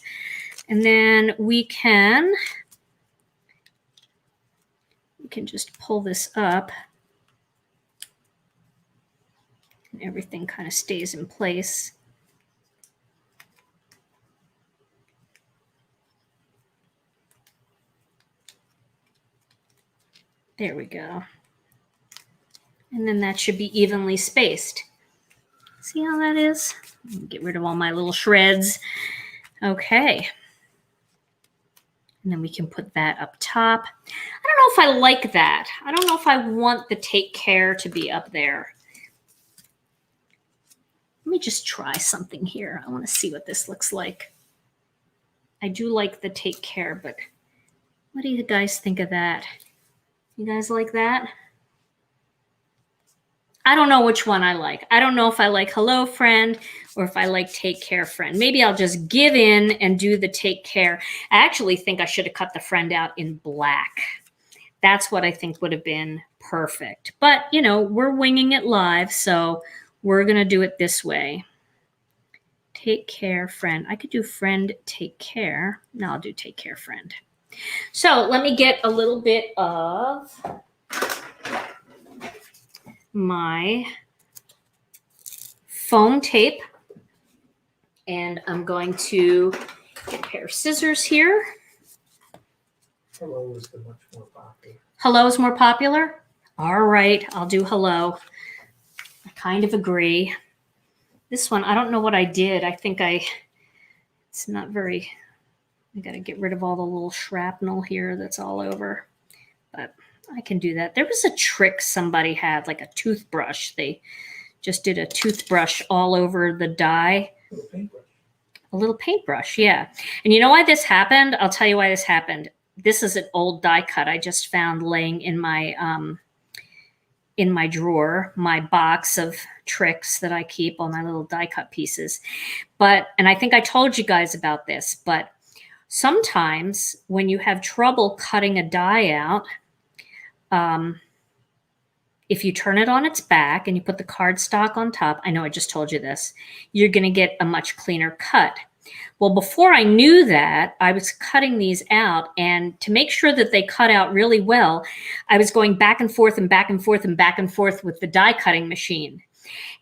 And then we can just pull this up. And everything kind of stays in place. There we go. And then that should be evenly spaced. See how that is? Get rid of all my little shreds. Okay. And then we can put that up top. I don't know if I like that. I don't know if I want the take care to be up there. Let me just try something here. I want to see what this looks like. I do like the take care, but what do you guys think of that? You guys like that? I don't know which one I like. I don't know if I like hello friend or if I like take care friend. Maybe I'll just give in and do the take care. I actually think I should have cut the friend out in black. That's what I think would have been perfect. But, you know, we're winging it live, so we're going to do it this way. Take care friend. I could do friend take care. No, I'll do take care friend. So let me get a little bit of my foam tape, and I'm going to get a pair of scissors here. Hello is the much more popular. Hello is more popular? All right, I'll do hello. I kind of agree. This one, I don't know what I did. I think it's not very, I got to get rid of all the little shrapnel here that's all over. But I can do that. There was a trick somebody had, like a toothbrush. They just did a toothbrush all over the die. Little paintbrush. A little paintbrush, yeah. And you know why this happened? I'll tell you why this happened. This is an old die cut I just found laying in my drawer, my box of tricks that I keep, all my little die cut pieces. And I think I told you guys about this, but sometimes when you have trouble cutting a die out, if you turn it on its back and you put the cardstock on top, I know I just told you this, you're going to get a much cleaner cut. Well, before I knew that, I was cutting these out, and to make sure that they cut out really well, I was going back and forth and back and forth and back and forth with the die cutting machine,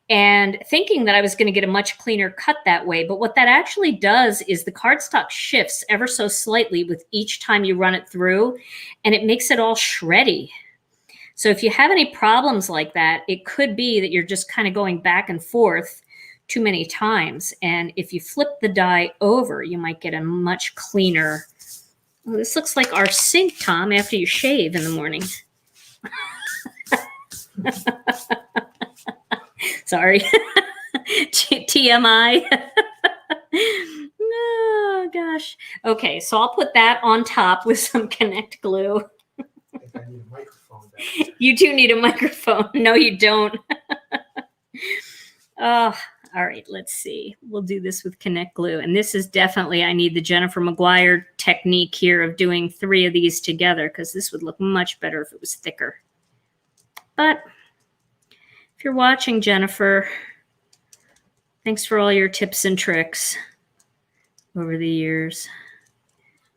and thinking that I was going to get a much cleaner cut that way. But what that actually does is the cardstock shifts ever so slightly with each time you run it through, and it makes it all shreddy. So if you have any problems like that, it could be that you're just kind of going back and forth too many times. And if you flip the die over, you might get a much cleaner. Oh, this looks like our sink, Tom, after you shave in the morning. Sorry. TMI. Oh, gosh. Okay, so I'll put that on top with some Connect glue. I think I need a microphone. You do need a microphone. No, you don't. Oh, all right, let's see. We'll do this with Connect glue. And this is definitely, I need the Jennifer McGuire technique here of doing 3 of these together, because this would look much better if it was thicker. But if you're watching, Jennifer, thanks for all your tips and tricks over the years.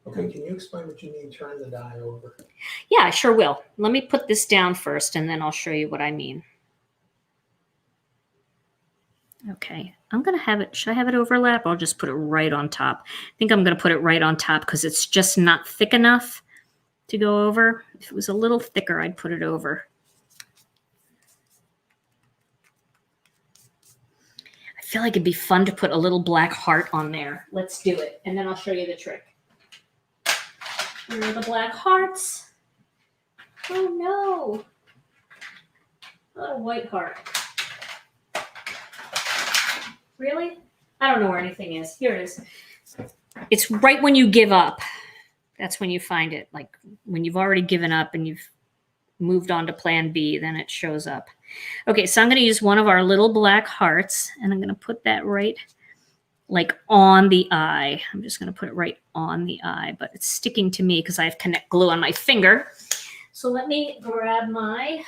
Okay, can you explain what you mean, turn the die over? Yeah, I sure will. Let me put this down first, and then I'll show you what I mean. Okay, I'm going to have it, should I have it overlap? I'll just put it right on top. I think I'm going to put it right on top because it's just not thick enough to go over. If it was a little thicker, I'd put it over. I feel like it'd be fun to put a little black heart on there. Let's do it, and then I'll show you the trick. Here are the black hearts. Oh no, not a white heart. Really? I don't know where anything is. Here it is. It's right when you give up. That's when you find it. Like when you've already given up and you've moved on to plan B, then it shows up. Okay, so I'm going to use one of our little black hearts, and I'm going to put that right like on the eye. I'm just going to put it right on the eye, but it's sticking to me because I have Connect glue on my finger. So let me grab my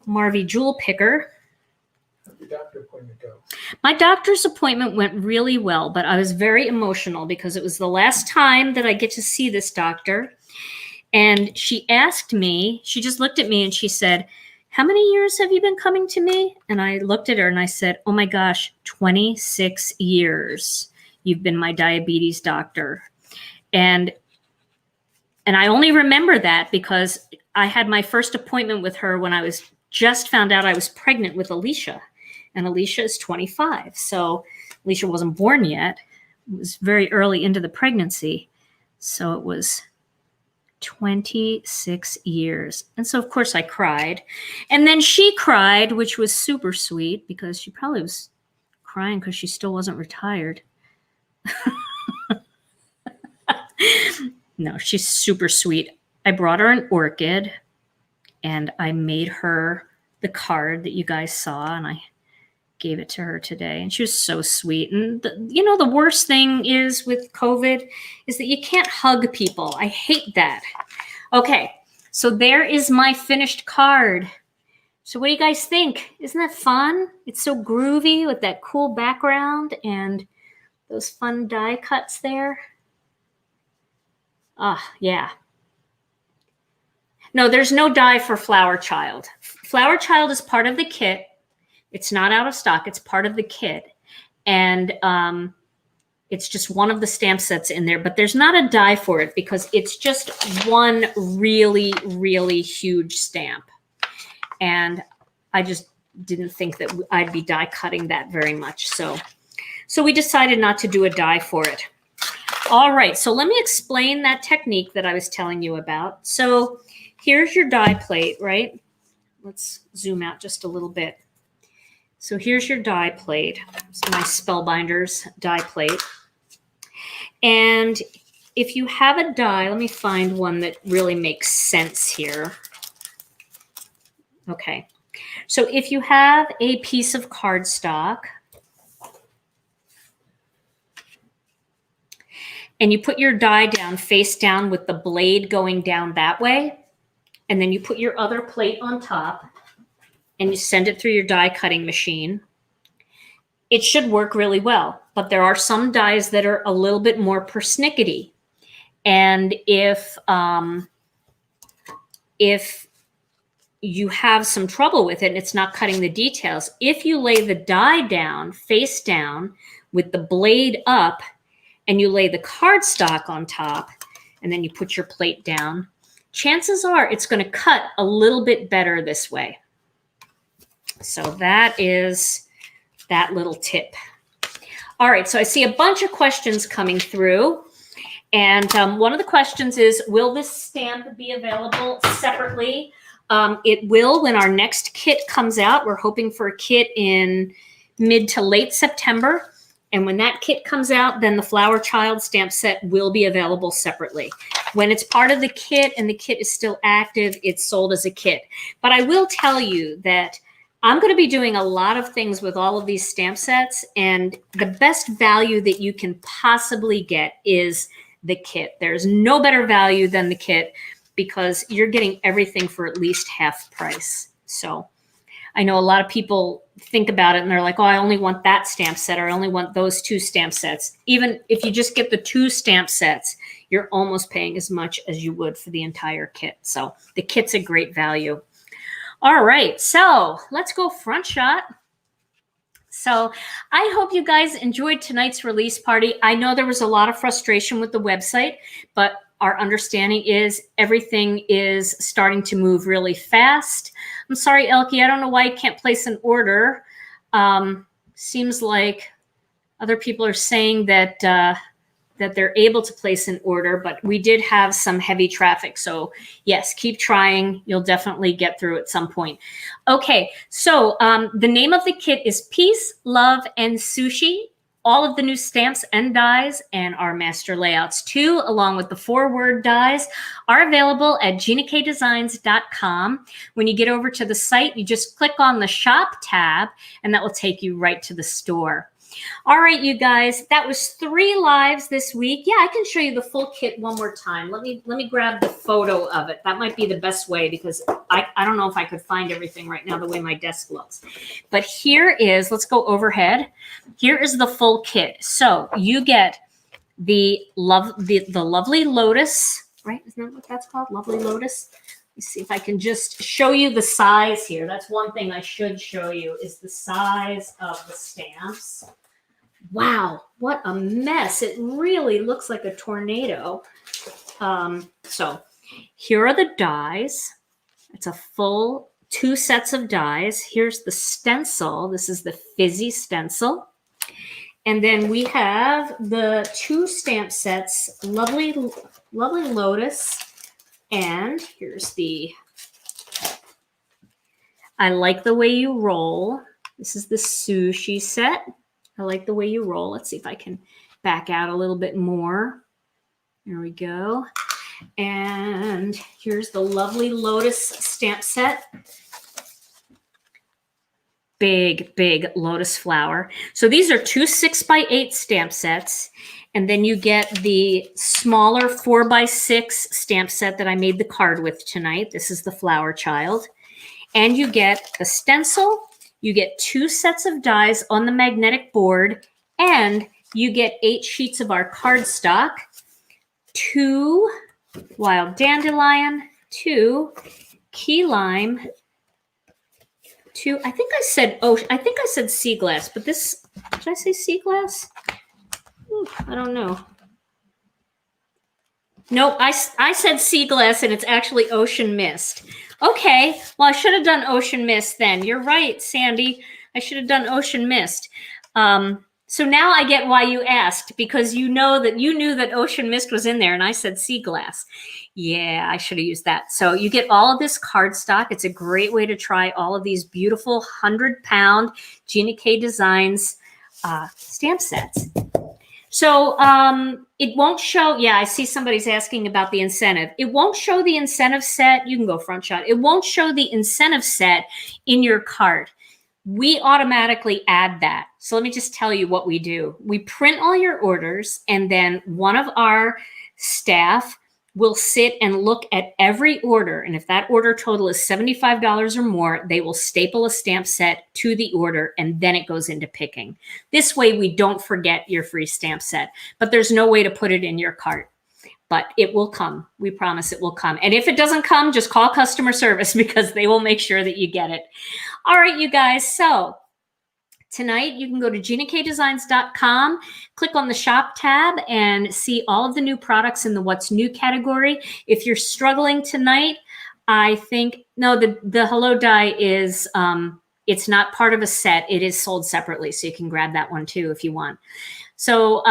Marvy jewel picker. How'd your doctor appointment go? My doctor's appointment went really well, but I was very emotional because it was the last time that I get to see this doctor. And she asked me, she just looked at me and she said, "How many years have you been coming to me?" And I looked at her and I said, "Oh my gosh, 26 years. You've been my diabetes doctor." And I only remember that because I had my first appointment with her when I was just found out I was pregnant with Alicia. And Alicia is 25. So Alicia wasn't born yet. It was very early into the pregnancy. So it was 26 years. And so, of course, I cried. And then she cried, which was super sweet because she probably was crying because she still wasn't retired. No, she's super sweet. I brought her an orchid and I made her the card that you guys saw, and I gave it to her today, and she was so sweet. And the worst thing is with COVID is that you can't hug people. I hate that. Okay, so there is my finished card. So what do you guys think? Isn't that fun? It's so groovy with that cool background and those fun die cuts there. Ah, yeah. No, there's no die for Flower Child. Flower Child is part of the It's just one of the stamp sets in there, but there's not a die for it because it's just one really, really huge stamp. And I just didn't think that I'd be die cutting that very much. So we decided not to do a die for it. All right, so let me explain that technique that I was telling you about. So here's your die plate, right? Let's zoom out just a little bit. So here's your die plate. It's my Spellbinders die plate. And if you have a die, let me find one that really makes sense here. Okay, so if you have a piece of cardstock and you put your die down face down with the blade going down that way, and then you put your other plate on top and you send it through your die cutting machine, it should work really well. But there are some dies that are a little bit more persnickety. And if you have some trouble with it and it's not cutting the details, if you lay the die down face down with the blade up and you lay the cardstock on top and then you put your plate down, chances are it's going to cut a little bit better this way. So that is that little tip. All right, so I see a bunch of questions coming through. And one of the questions is, will this stamp be available separately? It will when our next kit comes out. We're hoping for a kit in mid to late September. And when that kit comes out, then the Flower Child stamp set will be available separately. When it's part of the kit and the kit is still active, it's sold as a kit. But I will tell you that I'm going to be doing a lot of things with all of these stamp sets, and the best value that you can possibly get is the kit. There's no better value than the kit because you're getting everything for at least half price. So I know a lot of people think about it and they're like, oh, I only want that stamp set, or I only want those 2 stamp sets. Even if you just get the 2 stamp sets, you're almost paying as much as you would for the entire kit. So the kit's a great value. All right, so let's go front shot. So I hope you guys enjoyed tonight's release party. I know there was a lot of frustration with the website, but our understanding is everything is starting to move really fast. I'm sorry, Elke, I don't know why you can't place an order. Seems like other people are saying that that they're able to place an order, but we did have some heavy traffic. So yes, keep trying. You'll definitely get through at some point. Okay, so the name of the kit is Peace, Love, and Sushi. All of the new stamps and dies and our master layouts too, along with the 4-word dies, are available at GinaKDesigns.com. When you get over to the site, you just click on the shop tab and that will take you right to the store. All right, you guys, that was 3 lives this week. Yeah, I can show you the full kit one more time. Let me grab the photo of it. That might be the best way because I don't know if I could find everything right now the way my desk looks. But here is, let's go overhead. Here is the full kit. So you get the lovely lotus, right? Isn't that what that's called? Lovely lotus. Let's see if I can just show you the size here. That's one thing I should show you is the size of the stamps. Wow, what a mess. It really looks like a tornado. So here are the dies. It's a full 2 sets of dies. Here's the stencil. This is the fizzy stencil. And then we have the 2 stamp sets, Lovely Lotus. And here's the I Like the Way You Roll. This is the Sushi set. I Like the Way You Roll. Let's see if I can back out a little bit more. There we go. And here's the Lovely Lotus stamp set. Big, big lotus flower. So these are 2 6x8 stamp sets. And then you get the smaller 4x6 stamp set that I made the card with tonight. This is the Flower Child. And you get the stencil. You get 2 sets of dies on the magnetic board. And you get 8 sheets of our cardstock. 2 wild dandelion. 2 key lime. 2, I think I said sea glass, but this, did I say sea glass? I don't know. Nope, I said sea glass and it's actually ocean mist. Okay, well, I should have done ocean mist then. You're right, Sandy. I should have done ocean mist. So now I get why you asked, because you knew that ocean mist was in there and I said sea glass. Yeah, I should have used that. So you get all of this cardstock. It's a great way to try all of these beautiful 100-pound Gina K Designs stamp sets. So it won't show. Yeah, I see somebody's asking about the incentive. It won't show the incentive set. You can go front shot. It won't show the incentive set in your cart. We automatically add that. So let me just tell you what we do. We print all your orders, and then one of our staff will sit and look at every order. And if that order total is $75 or more, they will staple a stamp set to the order, and then it goes into picking. This way we don't forget your free stamp set, but there's no way to put it in your cart. But it will come. We promise it will come. And if it doesn't come, just call customer service because they will make sure that you get it. All right, you guys. So tonight you can go to ginakdesigns.com, click on the shop tab and see all of the new products in the what's new category. If you're struggling tonight, I think, no, the Hello Die is, it's not part of a set. It is sold separately. So you can grab that one too if you want. So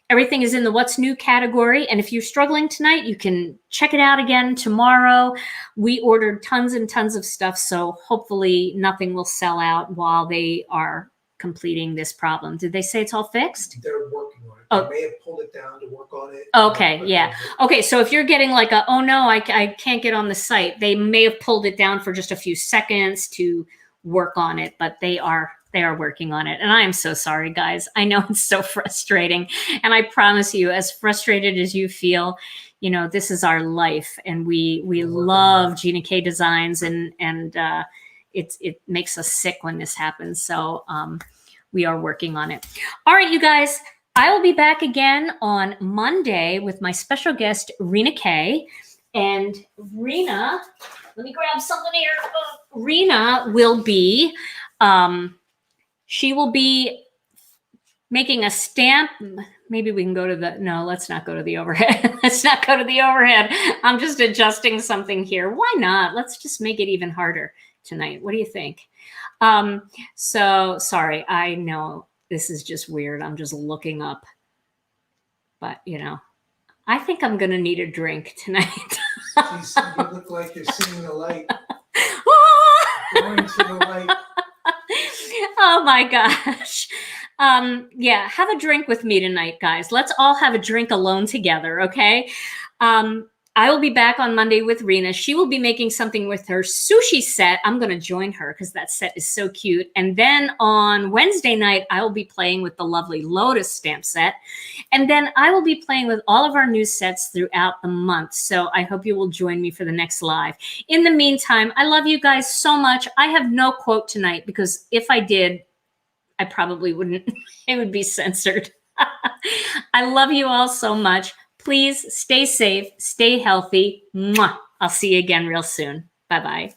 everything is in the what's new category. And if you're struggling tonight, you can check it out again tomorrow. We ordered tons and tons of stuff. So hopefully nothing will sell out while they are completing this problem. Did they say it's all fixed? They're working on it. Oh. They may have pulled it down to work on it. Okay, yeah. Okay, so if you're getting like a, oh no, I can't get on the site, they may have pulled it down for just a few seconds to work on it, but they are working on it. And I am so sorry, guys. I know it's so frustrating. And I promise you, as frustrated as you feel, you know, this is our life. And we love Gina K Designs, and it makes us sick when this happens. So we are working on it. All right, you guys, I will be back again on Monday with my special guest, Rena K. And Rena, let me grab something here. Rena will be, she will be making a stamp. Maybe we can go to the, no, let's not go to the overhead. Let's not go to the overhead. I'm just adjusting something here. Why not? Let's just make it even harder tonight. What do you think? So sorry, I know this is just weird. I'm just looking up, but you know, I think I'm going to need a drink tonight. You look like you're seeing the light. Going to the light. Oh my gosh. Yeah, have a drink with me tonight, guys. Let's all have a drink alone together, okay? I will be back on Monday with Rena. She will be making something with her sushi set. I'm going to join her because that set is so cute. And then on Wednesday night, I will be playing with the lovely Lotus stamp set. And then I will be playing with all of our new sets throughout the month. So I hope you will join me for the next live. In the meantime, I love you guys so much. I have no quote tonight because if I did, I probably wouldn't. It would be censored. I love you all so much. Please stay safe, stay healthy. Mwah. I'll see you again real soon. Bye-bye.